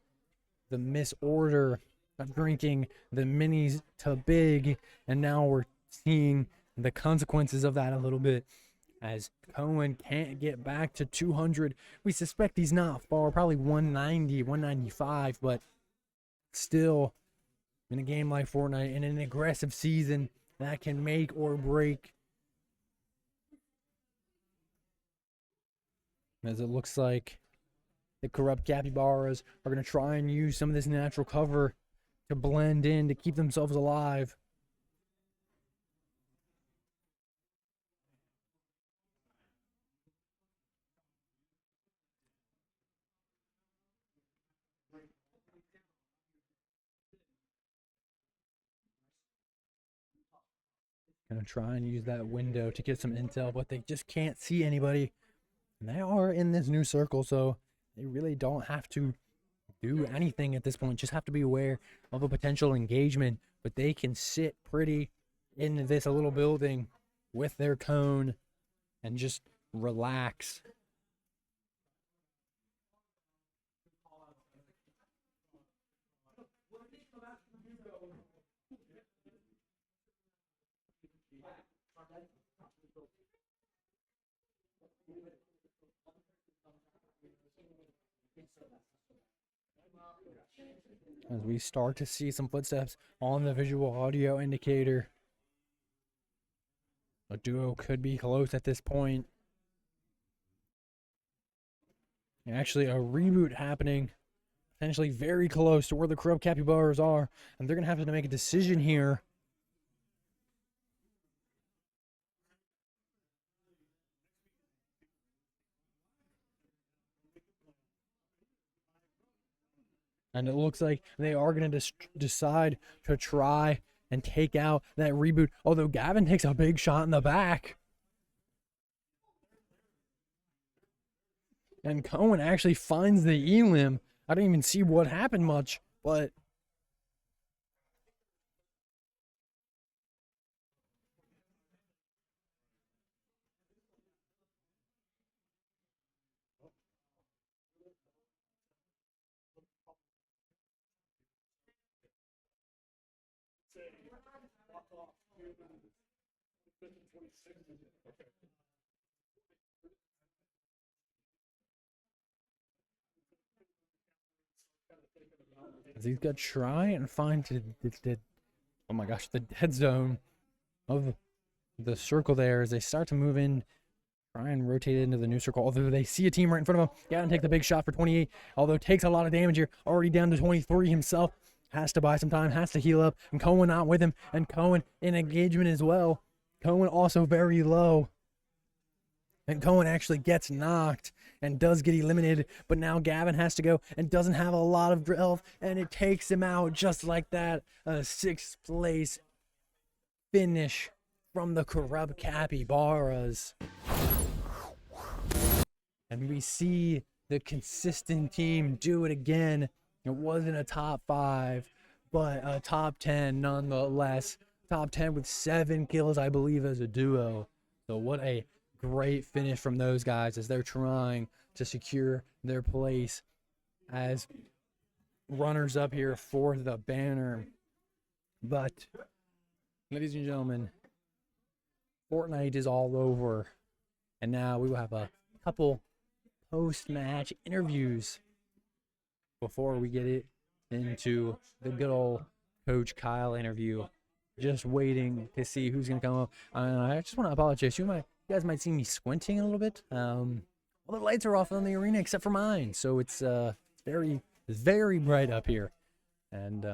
the misorder of drinking the minis to big, and now we're seeing the consequences of that a little bit as Cohen can't get back to 200. We suspect he's not far, probably 190, 195, but still, in a game like Fortnite, in an aggressive season, that can make or break. As it looks like the corrupt Capybaras are going to try and use some of this natural cover to blend in, to keep themselves alive. Going to try and use that window to get some intel, but they just can't see anybody. And they are in this new circle, so they really don't have to do anything at this point. Just have to be aware of a potential engagement, but they can sit pretty in this little building with their cone and just relax. As we start to see some footsteps on the visual audio indicator. A duo could be close at this point. And actually a reboot happening, potentially very close to where the corrupt Capybaras are. And they're going to have to make a decision here. And it looks like they are going to decide to try and take out that reboot. Although Gavin takes a big shot in the back. And Cohen actually finds the elim. I didn't even see what happened much, but he's got to try and find the oh my gosh, the dead zone of the circle there as they start to move in, try and rotate into the new circle. Although they see a team right in front of them, Gavin take the big shot for 28. Although takes a lot of damage here, already down to 23 himself. Has to buy some time, has to heal up, and Cohen not with him, and Cohen in engagement as well. Cohen also very low. And Cohen actually gets knocked and does get eliminated, but now Gavin has to go and doesn't have a lot of health, and it takes him out just like that. A 6th place finish from the corrupt Capybaras. And we see the consistent team do it again. It wasn't a top 5, but a top 10 nonetheless. Top 10 with 7 kills, I believe, as a duo. So what a great finish from those guys as they're trying to secure their place as runners up here for the banner. But, ladies and gentlemen, Fortnite is all over. And now we will have a couple post-match interviews before we get it into the good old Coach Kyle interview. Just waiting to see who's going to come up. I just want to apologize. You guys might see me squinting a little bit. All the lights are off in the arena except for mine, so it's very, very bright up here. And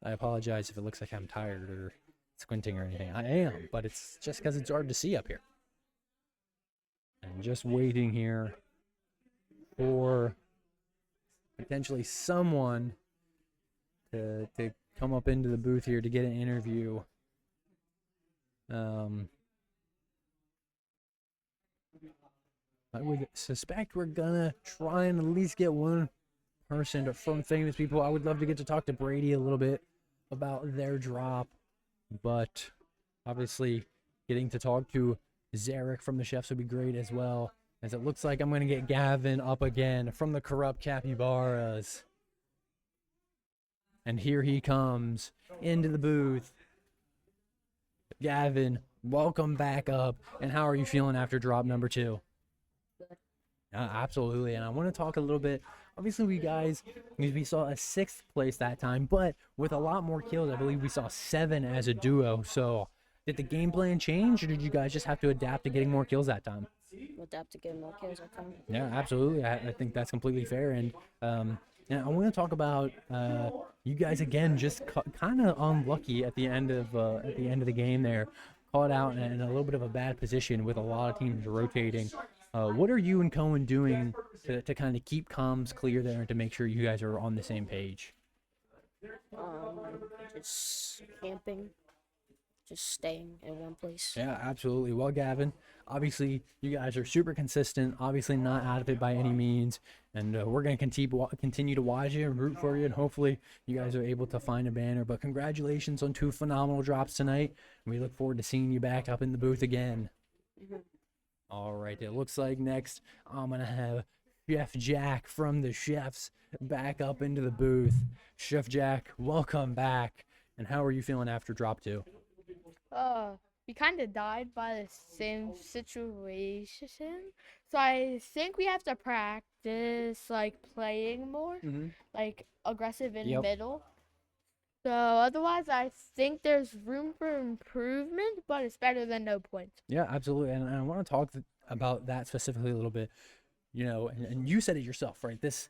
I apologize if it looks like I'm tired or squinting or anything. I am, but it's just because it's hard to see up here. And just waiting here for potentially someone to come up into the booth here to get an interview. I would suspect we're gonna try and at least get one person from famous people. I would love to get to talk to Brady a little bit about their drop, but obviously getting to talk to Zarek from the Chefs would be great as well. as it looks like I'm going to get Gavin up again from the corrupt Capybaras. And here he comes into the booth. Gavin, welcome back up. And how are you feeling after drop number 2? Absolutely. And I want to talk a little bit. Obviously, we saw a 6th place that time, but with a lot more kills. I believe we saw 7 as a duo. So did the game plan change, or did you guys just have to adapt to getting more kills that time? Adapt to get more kills. I come. Yeah, absolutely. I think that's completely fair. And I want to talk about you guys again, just kind of unlucky at the end of the game there, caught out in a little bit of a bad position with a lot of teams rotating. What are you and Cohen doing to kind of keep comms clear there and to make sure you guys are on the same page? Just camping, just staying in one place. Yeah, absolutely. Well, Gavin, obviously you guys are super consistent, obviously not out of it by any means, and we're going to continue to watch you and root for you, and hopefully you guys are able to find a banner. But congratulations on 2 phenomenal drops tonight, and we look forward to seeing you back up in the booth again. All right, it looks like next I'm going to have Chef Jack from the Chefs back up into the booth. Chef Jack, welcome back. And how are you feeling after drop 2? We kind of died by the same situation, so I think we have to practice like playing more, like aggressive in middle. So otherwise, I think there's room for improvement, but it's better than no points. Yeah, absolutely. And I want to talk about that specifically a little bit. You know, and you said it yourself, right? This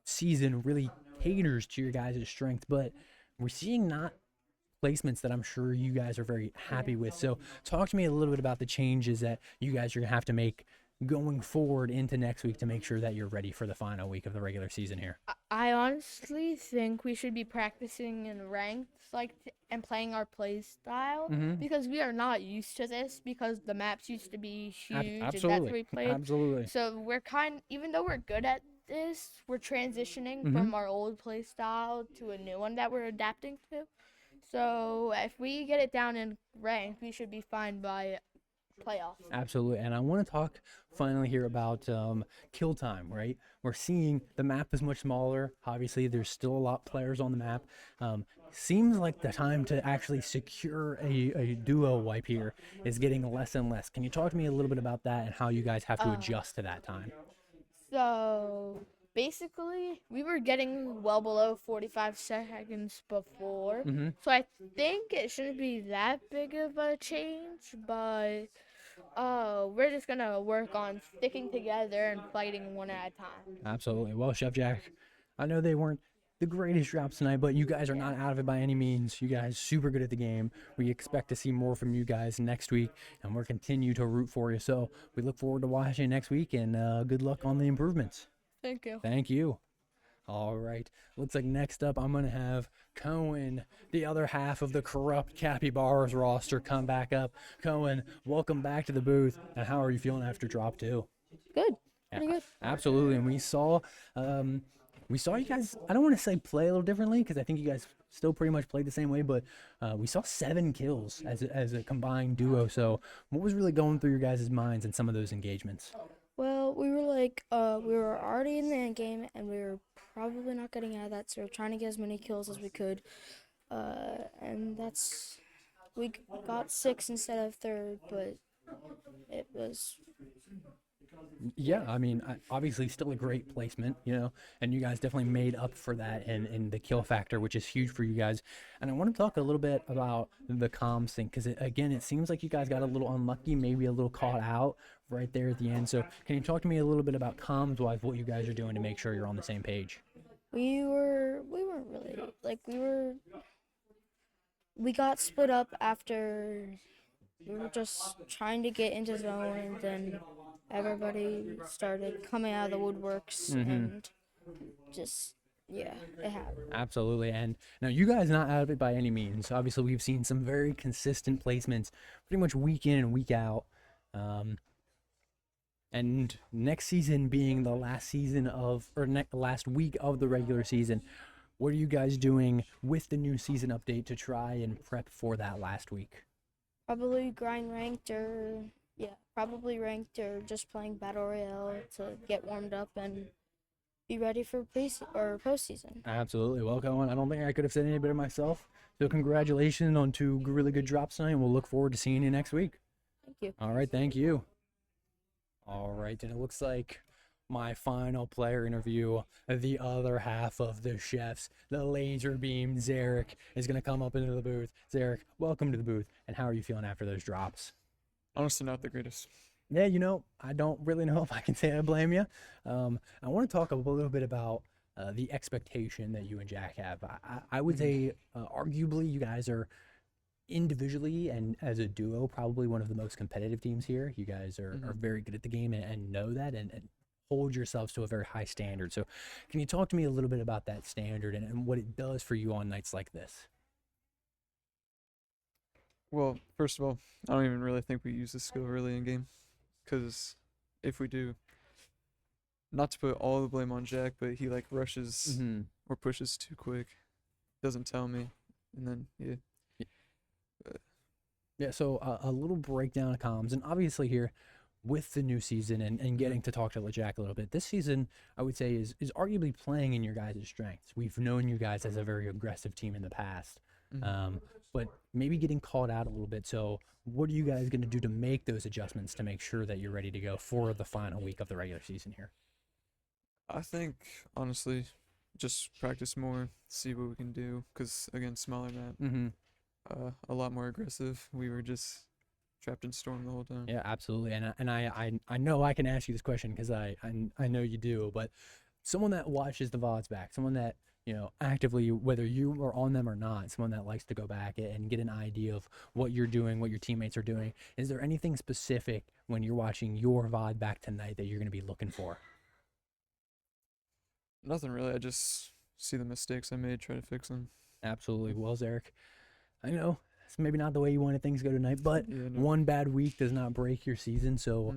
season really caters to your guys' strength, but we're seeing not placements that I'm sure you guys are very happy with. So talk to me a little bit about the changes that you guys are going to have to make going forward into next week to make sure that you're ready for the final week of the regular season here. I honestly think we should be practicing in ranked, and playing our play style, because we are not used to this, because the maps used to be huge and that's where we played. Absolutely. So we're even though we're good at this, we're transitioning from our old play style to a new one that we're adapting to. So if we get it down in ranked, we should be fine by playoffs. Absolutely. And I want to talk finally here about kill time, right? We're seeing the map is much smaller. Obviously, there's still a lot of players on the map. Seems like the time to actually secure a duo wipe here is getting less and less. Can you talk to me a little bit about that and how you guys have to adjust to that time? So basically, we were getting well below 45 seconds before. So I think it shouldn't be that big of a change, but we're just going to work on sticking together and fighting one at a time. Absolutely. Well, Chef Jack, I know they weren't the greatest drops tonight, but you guys are not out of it by any means. You guys super good at the game. We expect to see more from you guys next week, and we'll continue to root for you. So we look forward to watching you next week, and good luck on the improvements. Thank you. Thank you. All right. Looks like next up I'm going to have Cohen, the other half of the corrupt Capybaras roster, come back up. Cohen, welcome back to the booth. And how are you feeling after drop 2? Good. Pretty good. Absolutely. And we saw you guys, I don't want to say play a little differently because I think you guys still pretty much played the same way, but we saw 7 kills as a combined duo. So what was really going through your guys' minds in some of those engagements? Well, we were we were already in the end game, and we were probably not getting out of that, so we were trying to get as many kills as we could. And we got 6 instead of 3rd, but it was. Yeah, I mean, obviously still a great placement, you know, and you guys definitely made up for that in the kill factor, which is huge for you guys. And I want to talk a little bit about the comms thing, because, again, it seems like you guys got a little unlucky, maybe a little caught out right there at the end. So can you talk to me a little bit about comms-wise, what you guys are doing to make sure you're on the same page? We weren't really, we got split up after we were just trying to get into zone, and then everybody started coming out of the woodworks, and just, yeah, it happened. Absolutely. And now you guys not out of it by any means. Obviously, we've seen some very consistent placements pretty much week in and week out. And next season being the last week of the regular season, what are you guys doing with the new season update to try and prep for that last week? Probably grind ranked or Yeah, probably ranked or just playing Battle Royale to get warmed up and be ready for or postseason. Absolutely. Well, Cohen, I don't think I could have said any better myself. So congratulations on 2 really good drops tonight, and we'll look forward to seeing you next week. Thank you. All right, thank you. All right, and it looks like my final player interview, the other half of the chefs, the laser beam Zarek, is going to come up into the booth. Zarek, welcome to the booth. And how are you feeling after those drops? Honestly, not the greatest. Yeah, I don't really know if I can say I blame you. I want to talk a little bit about the expectation that you and Jack have. I would say, arguably, you guys are individually and as a duo probably one of the most competitive teams here. You guys are very good at the game and know that and hold yourselves to a very high standard. So can you talk to me a little bit about that standard and what it does for you on nights like this? Well, first of all, I don't even really think we use this skill early in game, because if we do, not to put all the blame on Jack, but he like rushes or pushes too quick, doesn't tell me, and then Yeah, so a little breakdown of comms, and obviously here with the new season and getting to talk to Jack a little bit, this season I would say is arguably playing in your guys' strengths. We've known you guys as a very aggressive team in the past, but maybe getting called out a little bit. So what are you guys going to do to make those adjustments to make sure that you're ready to go for the final week of the regular season here? I think honestly, just practice more, see what we can do, because again, smaller map, a lot more aggressive. We were just trapped in storm the whole time. Yeah, absolutely. And I know I can ask you this question because I know you do, but someone that watches the VODs back, someone that, actively, whether you are on them or not, someone that likes to go back and get an idea of what you're doing, what your teammates are doing, is there anything specific when you're watching your VOD back tonight that you're going to be looking for? Nothing really. I just see the mistakes I made, try to fix them. Absolutely. Well, Zarek, I know it's maybe not the way you wanted things to go tonight, but one bad week does not break your season. So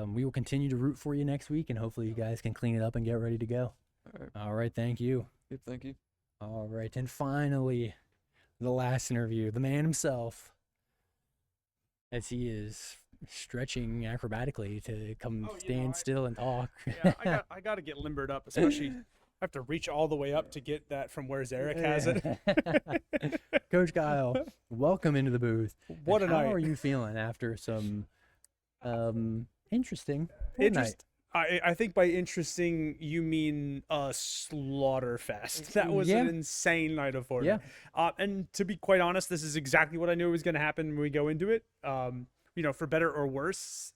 we will continue to root for you next week, and hopefully you guys can clean it up and get ready to go. All right. Thank you. Yep, thank you. All right. And finally, the last interview, the man himself, as he is stretching acrobatically to come stand still and talk. Yeah, I got to get limbered up, especially I have to reach all the way up to get that from where Zarek has it. Coach Kyle, welcome into the booth. What a night. How are you feeling after some interesting Fortnite? I think by interesting, you mean a slaughter fest. That was an insane night of Fortnite. Yeah. And to be quite honest, this is exactly what I knew was going to happen when we go into it. For better or worse,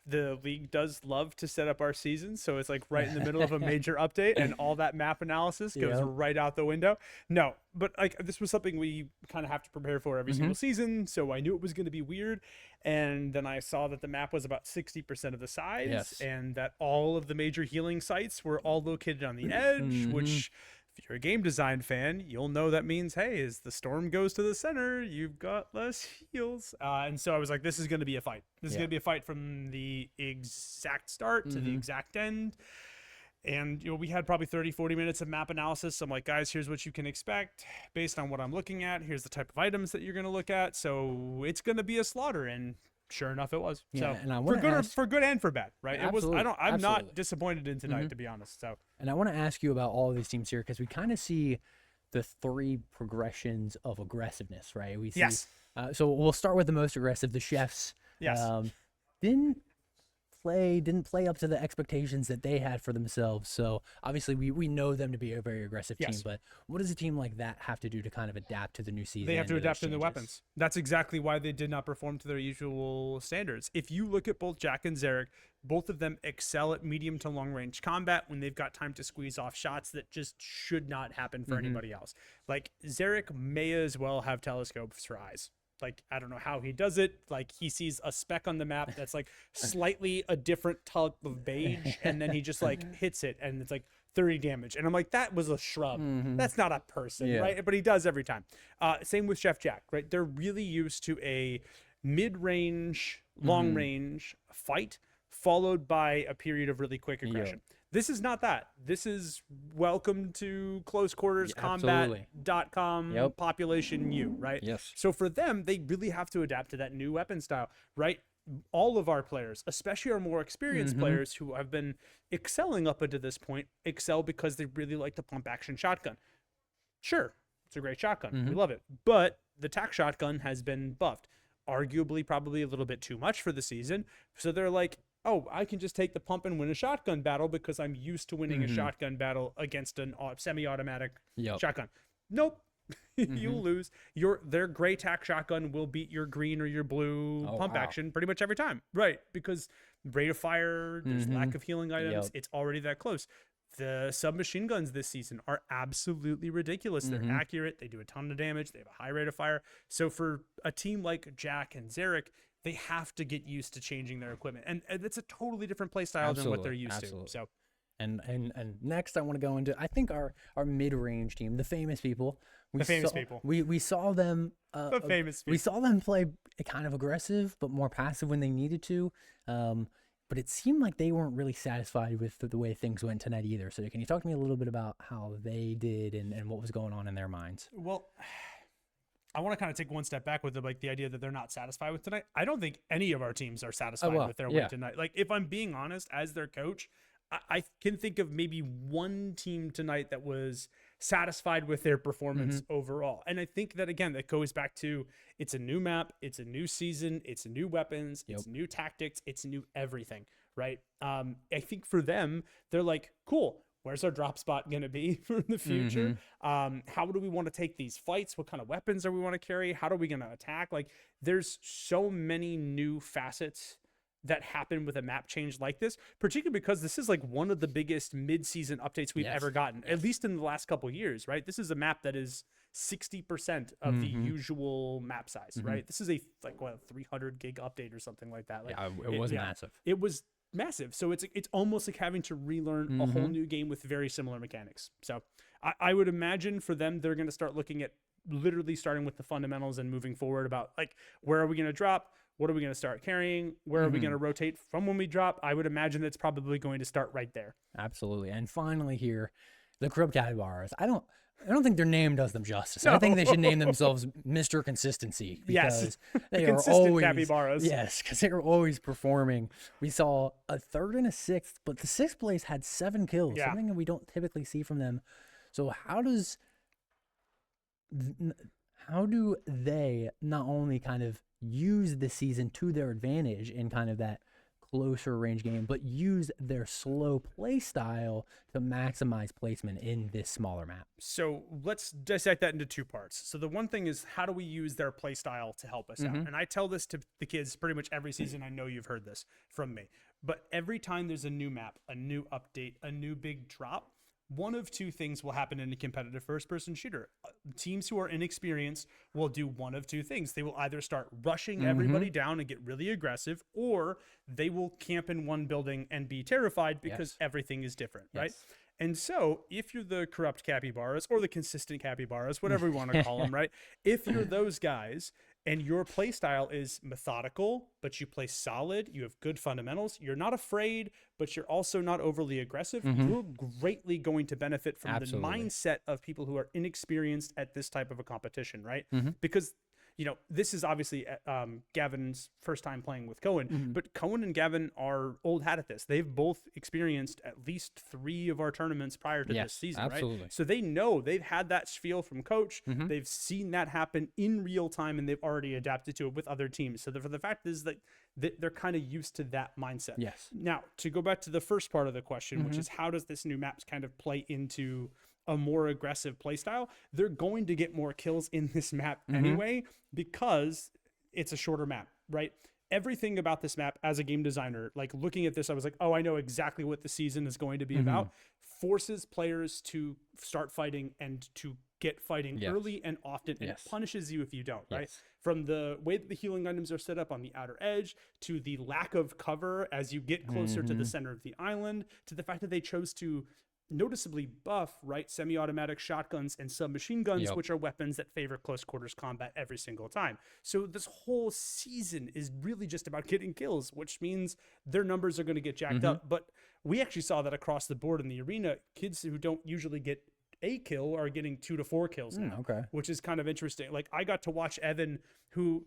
the league does love to set up our season, so it's like right in the middle of a major update, and all that map analysis goes right out the window. No, but like this was something we kind of have to prepare for every single season, so I knew it was going to be weird. And then I saw that the map was about 60% of the size, and that all of the major healing sites were all located on the edge, which, if you're a game design fan, you'll know that means, hey, as the storm goes to the center, you've got less heals. And so I was like, this is going to be a fight. This is going to be a fight from the exact start to the exact end. And, we had probably 30, 40 minutes of map analysis. So I'm like, guys, here's what you can expect based on what I'm looking at. Here's the type of items that you're going to look at. So it's going to be a slaughter. And sure enough, it was. Yeah, so and I for good and for bad, right? Absolutely, It was. I'm not disappointed in tonight, to be honest. So. And I want to ask you about all of these teams here because we kind of see the 3 progressions of aggressiveness, right? We see. Yes. So we'll start with the most aggressive, the chefs. Yes. Didn't play up to the expectations that they had for themselves. So obviously we know them to be a very aggressive team, but what does a team like that have to do to kind of adapt to the new season? They have to adapt to the weapons. That's exactly why they did not perform to their usual standards. If you look at both Jack and Zarek, both of them excel at medium to long range combat when they've got time to squeeze off shots that just should not happen for anybody else. Like Zarek may as well have telescopes for eyes. Like, I don't know how he does it. Like, he sees a speck on the map that's like slightly a different type of beige, and then he just like hits it, and it's like 30 damage. And I'm like, that was a shrub. That's not a person, right? But he does every time. Same with Chef Jack, right? They're really used to a mid-range, long-range fight followed by a period of really quick aggression. This is not that. This is welcome to close quarters combat.com population U, right? Yes. So for them, they really have to adapt to that new weapon style, right? all of our players, especially our more experienced players who have been excelling up until this point, excel because they really like the pump action shotgun. Sure, it's a great shotgun. We love it. But the tac shotgun has been buffed, arguably probably a little bit too much for the season. So they're like, oh, I can just take the pump and win a shotgun battle because I'm used to winning a shotgun battle against an semi-automatic shotgun. Nope. You lose. Their gray tac shotgun will beat your green or your blue pump action pretty much every time. Right. Because rate of fire, there's lack of healing items. It's already that close. The submachine guns this season are absolutely ridiculous. They're accurate. They do a ton of damage. They have a high rate of fire. So for a team like Jack and Zarek, they have to get used to changing their equipment. And it's a totally different play style than what they're used to. So and next I want to go into, I think, our mid-range team, the famous people. We saw them we saw them play kind of aggressive but more passive when they needed to. But it seemed like they weren't really satisfied with the way things went tonight either. So can you talk to me a little bit about how they did and what was going on in their minds? Well, I want to kind of take one step back with the idea that they're not satisfied with tonight. I don't think any of our teams are satisfied with their win tonight. Like, if I'm being honest, as their coach, I can think of maybe one team tonight that was satisfied with their performance overall. And I think that, again, that goes back to, it's a new map, it's a new season, it's new weapons, it's new tactics, it's new everything, right? I think for them, they're like, cool, where's our drop spot going to be for the future? How do we want to take these fights? What kind of weapons are we want to carry? How are we going to attack? Like, there's so many new facets that happen with a map change like this, particularly because this is like one of the biggest mid-season updates we've ever gotten, at least in the last couple of years, right? This is a map that is 60% of the usual map size, right? This is a 300 gig update or something like that. Like, it was massive. It was massive. So it's almost like having to relearn a whole new game with very similar mechanics. So I would imagine for them, they're going to start looking at literally starting with the fundamentals and moving forward about, like, where are we going to drop? What are we going to start carrying? Where are we going to rotate from when we drop? I would imagine that's probably going to start right there. Absolutely. And finally here, the corrupt Capybaras. I don't think their name does them justice. I think they should name themselves Mr. Consistency, because they are always Capybaras. Yes, because they are always performing. We saw a third and a sixth, but the sixth place had 7 kills, something that we don't typically see from them. So how do they not only kind of use the season to their advantage in kind of that closer range game, but use their slow play style to maximize placement in this smaller map? So let's dissect that into 2 parts. So the one thing is, how do we use their play style to help us out? And I tell this to the kids pretty much every season. I know you've heard this from me, but every time there's a new map, a new update, a new big drop, one of 2 things will happen in a competitive first-person shooter. Teams who are inexperienced will do one of 2 things. They will either start rushing everybody down and get really aggressive, or they will camp in one building and be terrified because everything is different, right? And so if you're the corrupt Capybaras, or the consistent Capybaras, whatever we want to call them, right? If you're those guys and your play style is methodical, but you play solid, you have good fundamentals, you're not afraid, but you're also not overly aggressive, you're greatly going to benefit from the mindset of people who are inexperienced at this type of a competition, right? Because, you know, this is obviously Gavin's first time playing with Cohen, but Cohen and Gavin are old hat at this. They've both experienced at least 3 of our tournaments prior to this season, right? So they know, they've had that feel from coach. They've seen that happen in real time, and they've already adapted to it with other teams. So the fact is that they're kind of used to that mindset. Now, to go back to the first part of the question, which is, how does this new map kind of play into a more aggressive playstyle? They're going to get more kills in this map anyway, because it's a shorter map, right? Everything about this map, as a game designer, like looking at this, I was like, oh, I know exactly what the season is going to be about. Forces players to start fighting and to get fighting early and often, and it punishes you if you don't, right? From the way that the healing items are set up on the outer edge, to the lack of cover as you get closer to the center of the island, to the fact that they chose to noticeably buff, right, semi-automatic shotguns and submachine guns, which are weapons that favor close quarters combat every single time. So this whole season is really just about getting kills, which means their numbers are going to get jacked up. But we actually saw that across the board in the arena. Kids who don't usually get a kill are getting 2 to 4 kills now, which is kind of interesting. Like, I got to watch Evan, who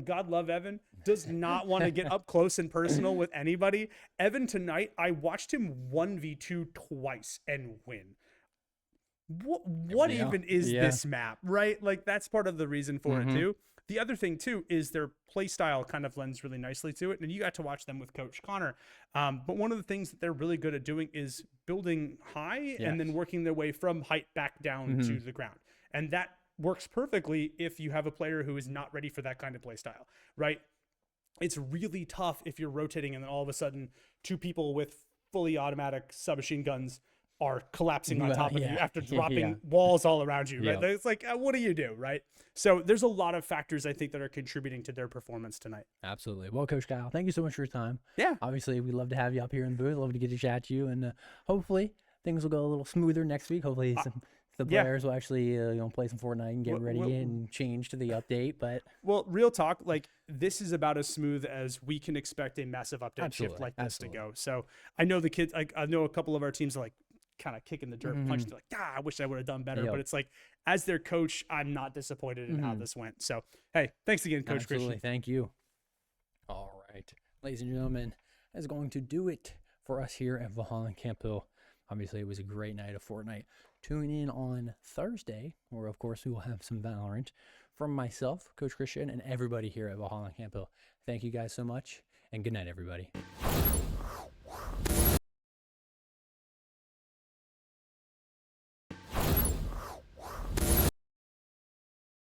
God love Evan, does not want to get up close and personal with anybody. Evan tonight, I watched him 1v2 twice and win. What even is this map, right? Like, that's part of the reason for it too. The other thing too is their play style kind of lends really nicely to it, and you got to watch them with Coach Connor. But one of the things that they're really good at doing is building high and then working their way from height back down to the ground, and that works perfectly if you have a player who is not ready for that kind of play style, right? It's really tough if you're rotating and then all of a sudden 2 people with fully automatic submachine guns are collapsing on top of you after dropping walls all around you, right? It's like, what do you do, right? So there's a lot of factors, I think, that are contributing to their performance tonight. Absolutely. Well, Coach Kyle, thank you so much for your time. Yeah. Obviously, we'd love to have you up here in the booth. Love to get to chat to you, and hopefully things will go a little smoother next week. Hopefully the players will actually play some Fortnite and get ready and change to the update. But real talk, like, this is about as smooth as we can expect a massive update shift like this to go. So I know the kids, I know a couple of our teams are like kind of kicking the dirt, punching, like, I wish I would have done better. But it's like, as their coach, I'm not disappointed in how this went. So hey, thanks again, Coach Christian. Thank you. All right, ladies and gentlemen, that's going to do it for us here at VHEL and Camp Hill. Obviously, it was a great night of Fortnite. Tune in on Thursday, where, of course, we will have some Valorant from myself, Coach Christian, and everybody here at VHEL and Camp Hill. Thank you guys so much, and good night, everybody.